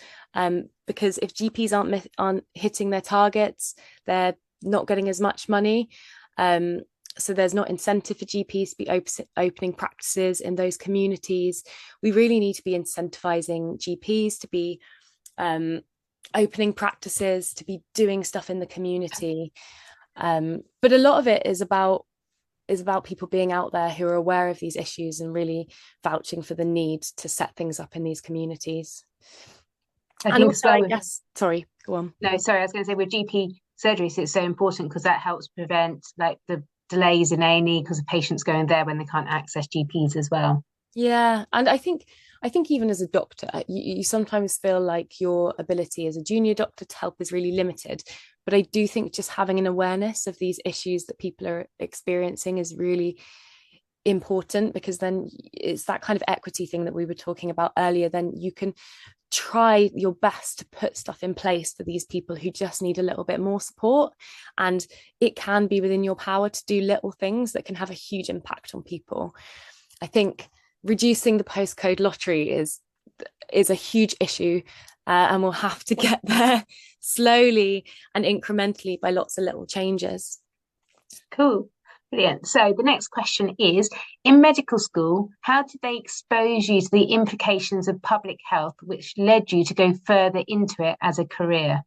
because if GPs aren't hitting their targets, they're not getting as much money. So there's not incentive for GPs to be opening practices in those communities. We really need to be incentivizing GPs to be opening practices, to be doing stuff in the community. But a lot of it is about people being out there who are aware of these issues and really vouching for the need to set things up in these communities. I guess, sorry, go on. No, sorry, I was going to say with GP surgeries, it's so important because that helps prevent like the delays in A&E because of patients going there when they can't access GPs as well. Yeah, and I think even as a doctor, you sometimes feel like your ability as a junior doctor to help is really limited. But I do think just having an awareness of these issues that people are experiencing is really important, because then it's that kind of equity thing that we were talking about earlier. Then you can try your best to put stuff in place for these people who just need a little bit more support. And it can be within your power to do little things that can have a huge impact on people. I think reducing the postcode lottery is a huge issue, and we'll have to get there slowly and incrementally by lots of little changes. Cool. Brilliant. So the next question is, in medical school, how did they expose you to the implications of public health, which led you to go further into it as a career?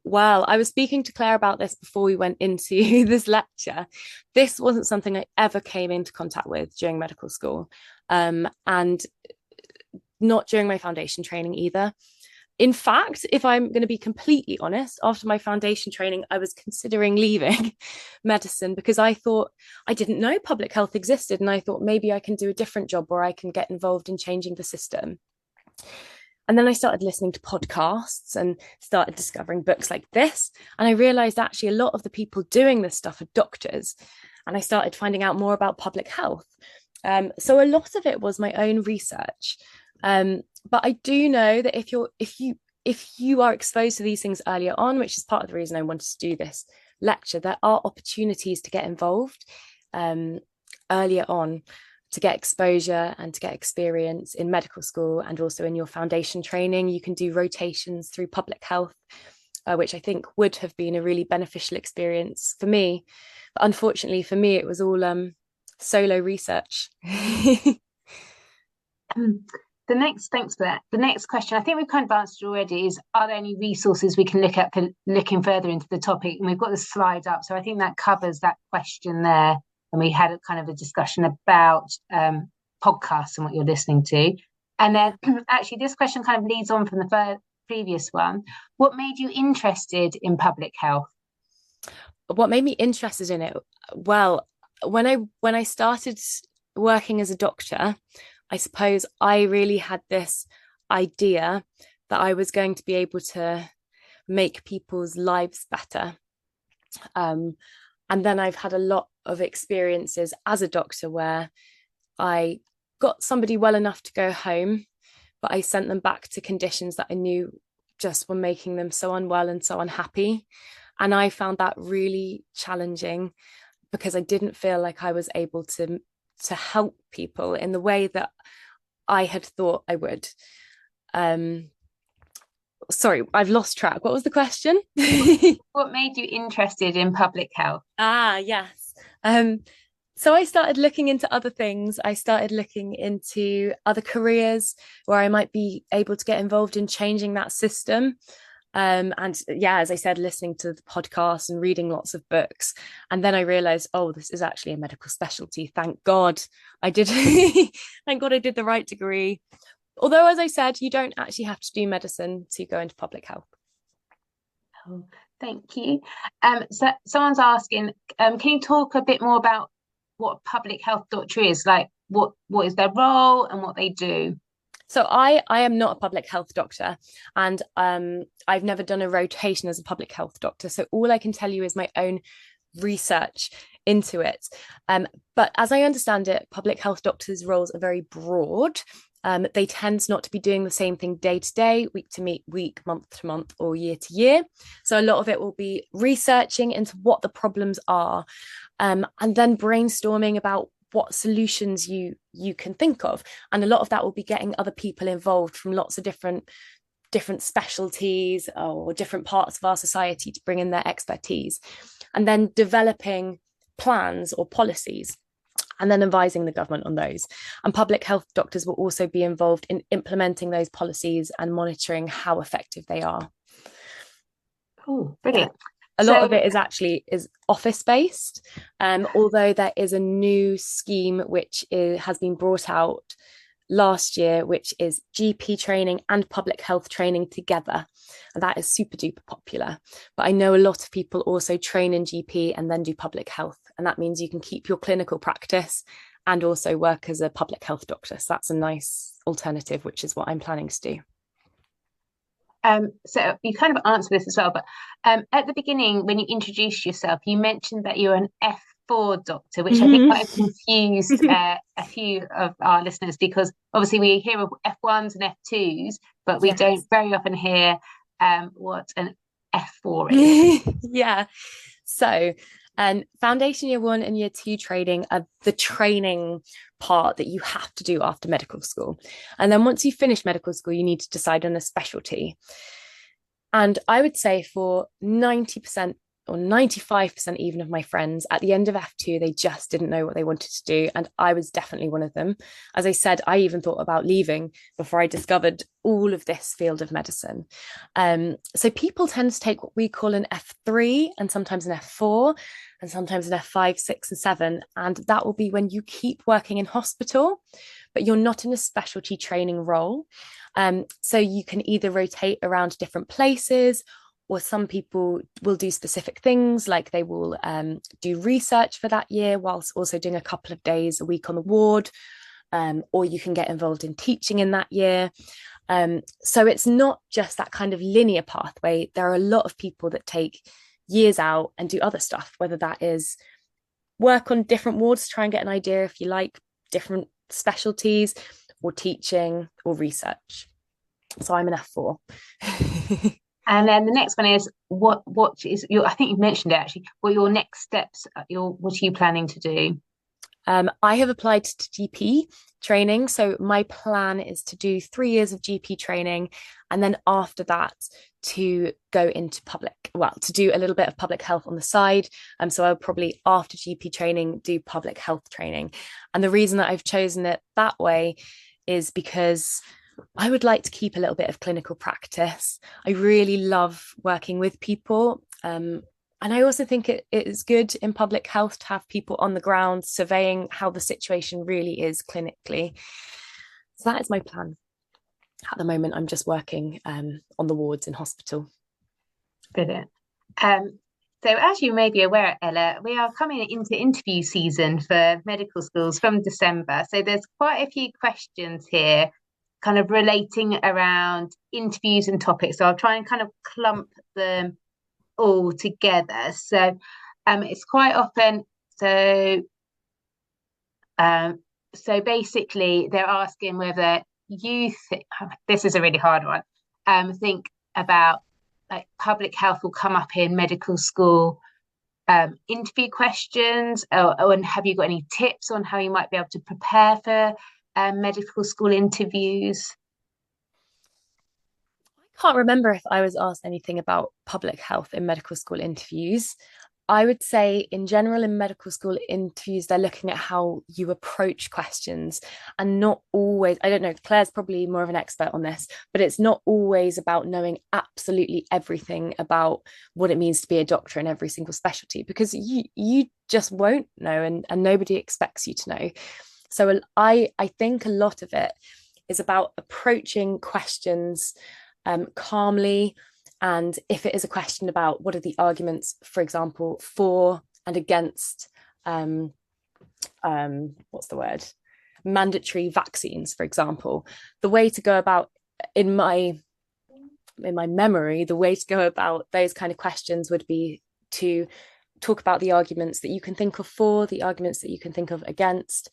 Well, I was speaking to Claire about this before we went into this lecture. This wasn't something I ever came into contact with during medical school, and not during my foundation training either. In fact, if I'm going to be completely honest, after my foundation training, I was considering leaving medicine because I thought I didn't know public health existed. And I thought maybe I can do a different job where I can get involved in changing the system. And then I started listening to podcasts and started discovering books like this. And I realized actually a lot of the people doing this stuff are doctors. And I started finding out more about public health. So a lot of it was my own research. But I do know that if you are exposed to these things earlier on, which is part of the reason I wanted to do this lecture, there are opportunities to get involved earlier on, to get exposure and to get experience in medical school and also in your foundation training. You can do rotations through public health, which I think would have been a really beneficial experience for me. But unfortunately for me, it was all solo research. Thanks for that. The next question, I think we've kind of answered already, is are there any resources we can look at for looking further into the topic? And we've got the slide up, so I think that covers that question there. And we had a kind of a discussion about podcasts and what you're listening to. And then actually this question kind of leads on from the previous one. What made you interested in public health? What made me interested in it? Well, when I started working as a doctor, I suppose I really had this idea that I was going to be able to make people's lives better. And then I've had a lot of experiences as a doctor where I got somebody well enough to go home, but I sent them back to conditions that I knew just were making them so unwell and so unhappy. And I found that really challenging because I didn't feel like I was able to help people in the way that I had thought I would. Sorry, I've lost track. What was the question? What made you interested in public health? Yes. So I started looking into other things. I started looking into other careers where I might be able to get involved in changing that system. And yeah, as I said, listening to the podcast and reading lots of books. And then I realized, oh, this is actually a medical specialty. Thank God I did. Thank God I did the right degree. Although, as I said, you don't actually have to do medicine to go into public health. Oh, thank you. So someone's asking, can you talk a bit more about what a public health doctor is? Like what is their role and what they do? So I am not a public health doctor, and I've never done a rotation as a public health doctor. So all I can tell you is my own research into it. But as I understand it, public health doctors' roles are very broad. They tend not to be doing the same thing day to day, week to week, month to month, or year to year. So a lot of it will be researching into what the problems are, and then brainstorming about what solutions you can think of. And a lot of that will be getting other people involved from lots of different specialties or different parts of our society to bring in their expertise, and then developing plans or policies and then advising the government on those. And public health doctors will also be involved in implementing those policies and monitoring how effective they are. Oh, brilliant. A lot of it is office based, although there is a new scheme which has been brought out last year, which is GP training and public health training together. And that is super duper popular. But I know a lot of people also train in GP and then do public health. And that means you can keep your clinical practice and also work as a public health doctor. So that's a nice alternative, which is what I'm planning to do. So you kind of answered this as well, but at the beginning, when you introduced yourself, you mentioned that you're an F4 doctor, which I think might have confused a few of our listeners, because obviously we hear of F1s and F2s, but we don't very often hear what an F4 is. Yeah. So foundation year 1 and year 2 training are the training part that you have to do after medical school. And then once you finish medical school, you need to decide on a specialty. And I would say for 90% or 95% even of my friends at the end of F2, they just didn't know what they wanted to do. And I was definitely one of them. As I said, I even thought about leaving before I discovered all of this field of medicine. So people tend to take what we call an F3 and sometimes an F4 and sometimes an F5, 6, and 7. And that will be when you keep working in hospital, but you're not in a specialty training role. So you can either rotate around different places, or some people will do specific things, like they will do research for that year whilst also doing a couple of days a week on the ward, or you can get involved in teaching in that year. So it's not just that kind of linear pathway. There are a lot of people that take years out and do other stuff, whether that is work on different wards to try and get an idea if you like different specialties, or teaching or research. So I'm an F4. And then the next one is what is your, I think you mentioned it actually, what your next steps, what are you planning to do? I have applied to GP training. So my plan is to do 3 years of GP training. And then after that, to go into to do a little bit of public health on the side. So I'll probably, after GP training, do public health training. And the reason that I've chosen it that way is because I would like to keep a little bit of clinical practice. I really love working with people. And I also think it is good in public health to have people on the ground surveying how the situation really is clinically. So that is my plan. At the moment, I'm just working on the wards in hospital. Brilliant. So as you may be aware, Ella, we are coming into interview season for medical schools from December. So there's quite a few questions here kind of relating around interviews and topics. So I'll try and kind of clump them all together. So it's quite often, so basically they're asking whether you think, this is a really hard one, think about like public health will come up in medical school interview questions, and have you got any tips on how you might be able to prepare for medical school interviews? I can't remember if I was asked anything about public health in medical school interviews. I would say, in general, in medical school interviews, they're looking at how you approach questions, and not always. I don't know, Claire's probably more of an expert on this, but it's not always about knowing absolutely everything about what it means to be a doctor in every single specialty, because you just won't know, and nobody expects you to know. So I think a lot of it is about approaching questions calmly. And if it is a question about what are the arguments, for example, for and against, what's the word? Mandatory vaccines, for example, the way to go about, in my memory, the way to go about those kind of questions would be to talk about the arguments that you can think of for, the arguments that you can think of against.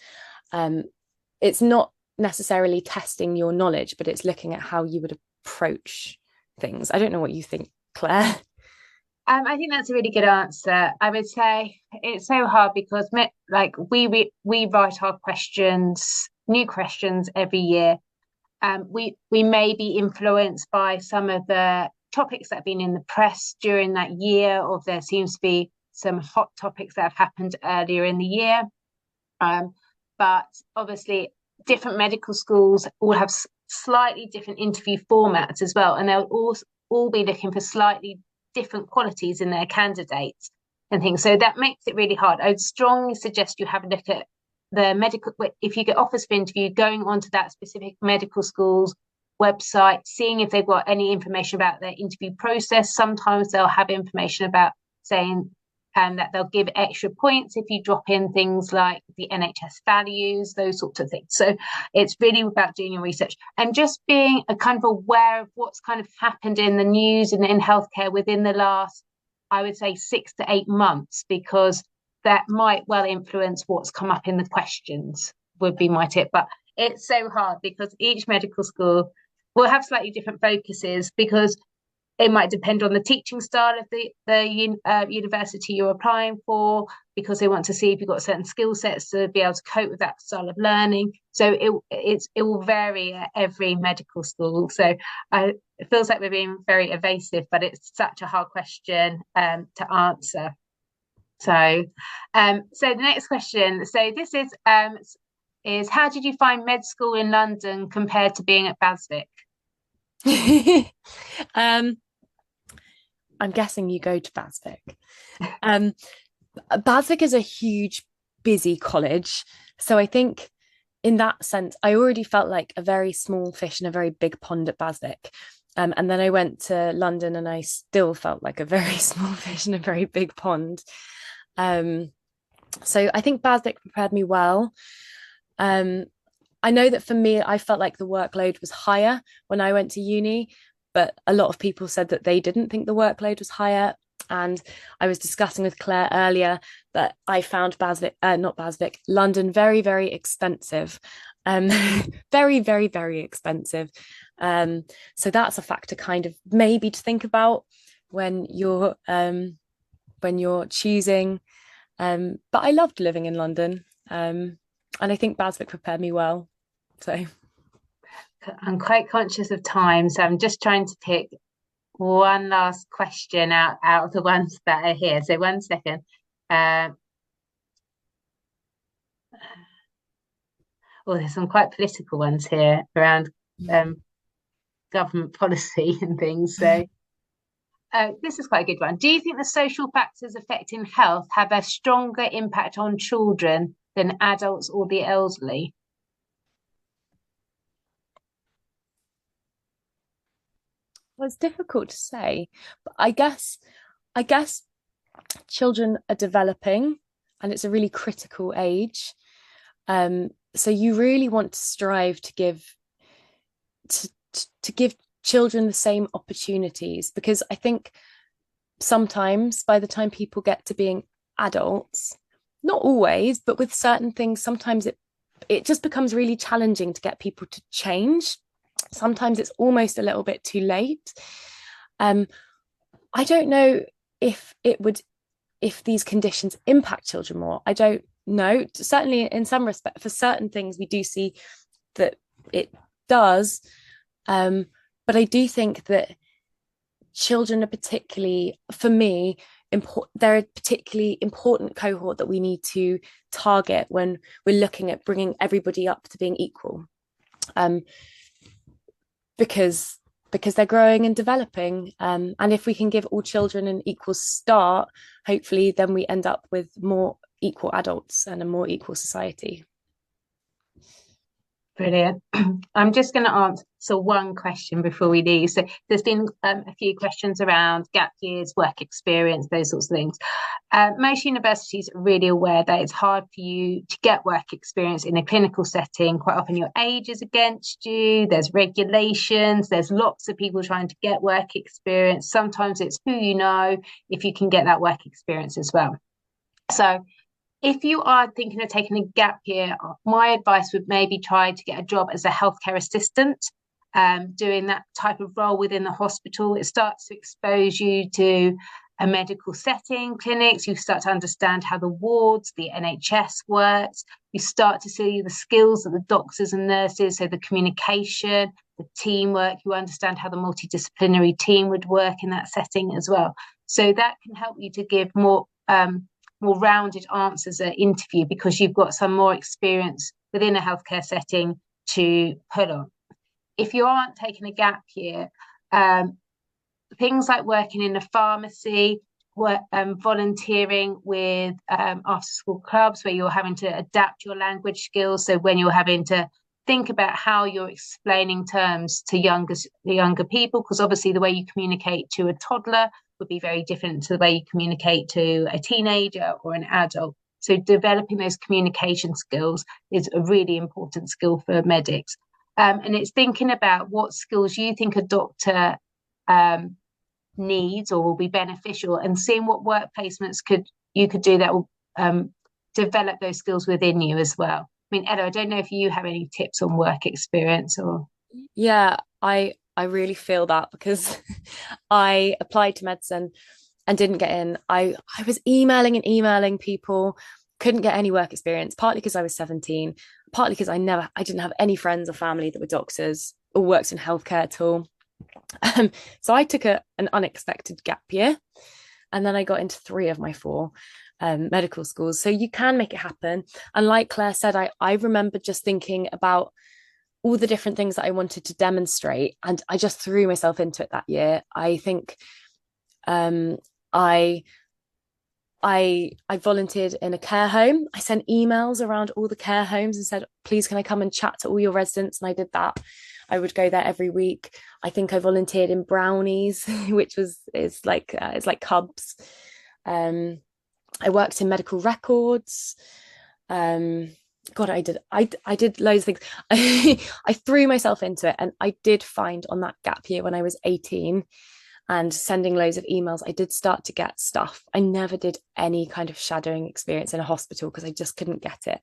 It's not necessarily testing your knowledge, but it's looking at how you would approach things. I don't know what you think, Claire. I think that's a really good answer. I would say it's so hard because like we write our questions, new questions every year. We may be influenced by some of the topics that have been in the press during that year, or there seems to be some hot topics that have happened earlier in the year. But obviously, different medical schools all have slightly different interview formats as well, and they'll all be looking for slightly different qualities in their candidates and things. So that makes it really hard. I would strongly suggest you have a look at the medical, if you get offers for interview, going onto that specific medical school's website, seeing if they've got any information about their interview process. Sometimes they'll have information about saying that they'll give extra points if you drop in things like the NHS values, those sorts of things. So it's really about doing your research and just being a kind of aware of what's kind of happened in the news and in healthcare within the last, I would say, 6 to 8 months, because that might well influence what's come up in the questions, would be my tip. But it's so hard because each medical school will have slightly different focuses, because it might depend on the teaching style of the university you're applying for, because they want to see if you've got certain skill sets to be able to cope with that style of learning. So it will vary at every medical school. So it feels like we're being very evasive, but it's such a hard question to answer. So the next question. So this is how did you find med school in London compared to being at Basvic? I'm guessing you go to Basvic. Basvic is a huge, busy college. So I think in that sense, I already felt like a very small fish in a very big pond at Basvic. And then I went to London and I still felt like a very small fish in a very big pond. So I think Basvic prepared me well. I know that for me, I felt like the workload was higher when I went to uni, but a lot of people said that they didn't think the workload was higher. And I was discussing with Claire earlier that I found London very, very expensive. Very, very, very expensive. So that's a factor kind of maybe to think about when you're choosing. But I loved living in London. And I think Basvic prepared me well. So I'm quite conscious of time, so I'm just trying to pick one last question out of the ones that are here. So 1 second. There's some quite political ones here around government policy and things. So this is quite a good one. Do you think the social factors affecting health have a stronger impact on children than adults or the elderly? Well, it's difficult to say, but I guess children are developing and it's a really critical age. So you really want to strive to give children the same opportunities, because I think sometimes by the time people get to being adults, not always, but with certain things, sometimes it just becomes really challenging to get people to change. Sometimes it's almost a little bit too late. I don't know if these conditions impact children more. I don't know. Certainly in some respect, for certain things, we do see that it does. But I do think that children are particularly, for me, they're a particularly important cohort that we need to target when we're looking at bringing everybody up to being equal. Because they're growing and developing. And if we can give all children an equal start, hopefully then we end up with more equal adults and a more equal society. Brilliant. I'm just going to answer one question before we leave. So there's been a few questions around gap years, work experience, those sorts of things. Most universities are really aware that it's hard for you to get work experience in a clinical setting. Quite often your age is against you. There's regulations. There's lots of people trying to get work experience. Sometimes it's who you know, if you can get that work experience as well. So if you are thinking of taking a gap year, my advice would maybe try to get a job as a healthcare assistant, doing that type of role within the hospital. It starts to expose you to a medical setting, clinics. You start to understand how the wards, the NHS works. You start to see the skills of the doctors and nurses, so the communication, the teamwork. You understand how the multidisciplinary team would work in that setting as well. So that can help you to give more rounded answers at interview, because you've got some more experience within a healthcare setting to put on. If you aren't taking a gap year, things like working in a pharmacy, volunteering with after school clubs where you're having to adapt your language skills. So when you're having to think about how you're explaining terms to younger people, because obviously the way you communicate to a toddler would be very different to the way you communicate to a teenager or an adult. So developing those communication skills is a really important skill for medics. And it's thinking about what skills you think a doctor needs or will be beneficial, and seeing what work placements you could do that will develop those skills within you as well. I mean, Ella, I don't know if you have any tips on work experience or... Yeah, I I really feel that because I applied to medicine and didn't get in. I was emailing and emailing people, couldn't get any work experience, partly because I was 17, partly because I didn't have any friends or family that were doctors or worked in healthcare at all. So I took an unexpected gap year, and then I got into 3 of my 4 medical schools. So you can make it happen. And like Claire said, I remember just thinking about all the different things that I wanted to demonstrate, and I just threw myself into it that year. I think I I volunteered in a care home. I sent emails around all the care homes and said, please, can I come and chat to all your residents? And I did that. I would go there every week. I think I volunteered in Brownies, which it's like Cubs. I worked in medical records. God, I did loads of things. I threw myself into it, and I did find on that gap year when I was 18 and sending loads of emails, I did start to get stuff. I never did any kind of shadowing experience in a hospital because I just couldn't get it.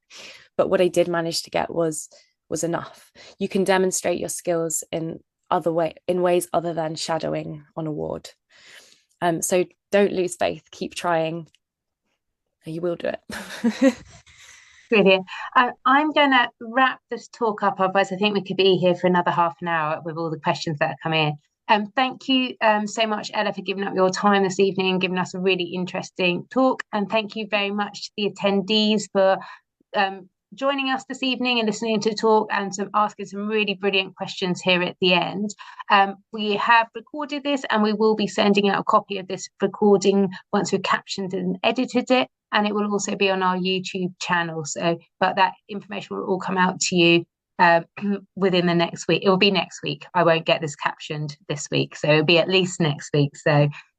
But what I did manage to get was enough. You can demonstrate your skills in ways other than shadowing on a ward. So don't lose faith. Keep trying. You will do it. Brilliant. I'm going to wrap this talk up, otherwise I think we could be here for another half an hour with all the questions that are coming in. Thank you so much, Ella, for giving up your time this evening and giving us a really interesting talk. And thank you very much to the attendees for joining us this evening and listening to the talk and asking some really brilliant questions here at the end. We have recorded this, and we will be sending out a copy of this recording once we've captioned and edited it. And it will also be on our YouTube channel. But that information will all come out to you within the next week. It will be next week. I won't get this captioned this week, so it'll be at least next week.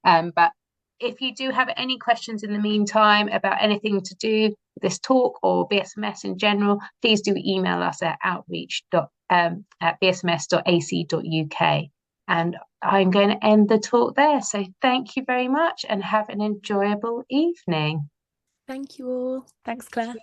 But if you do have any questions in the meantime about anything to do with this talk or BSMS in general, please do email us at outreach@bsms.ac.uk. And I'm going to end the talk there. So thank you very much and have an enjoyable evening. Thank you all. Thanks, Claire.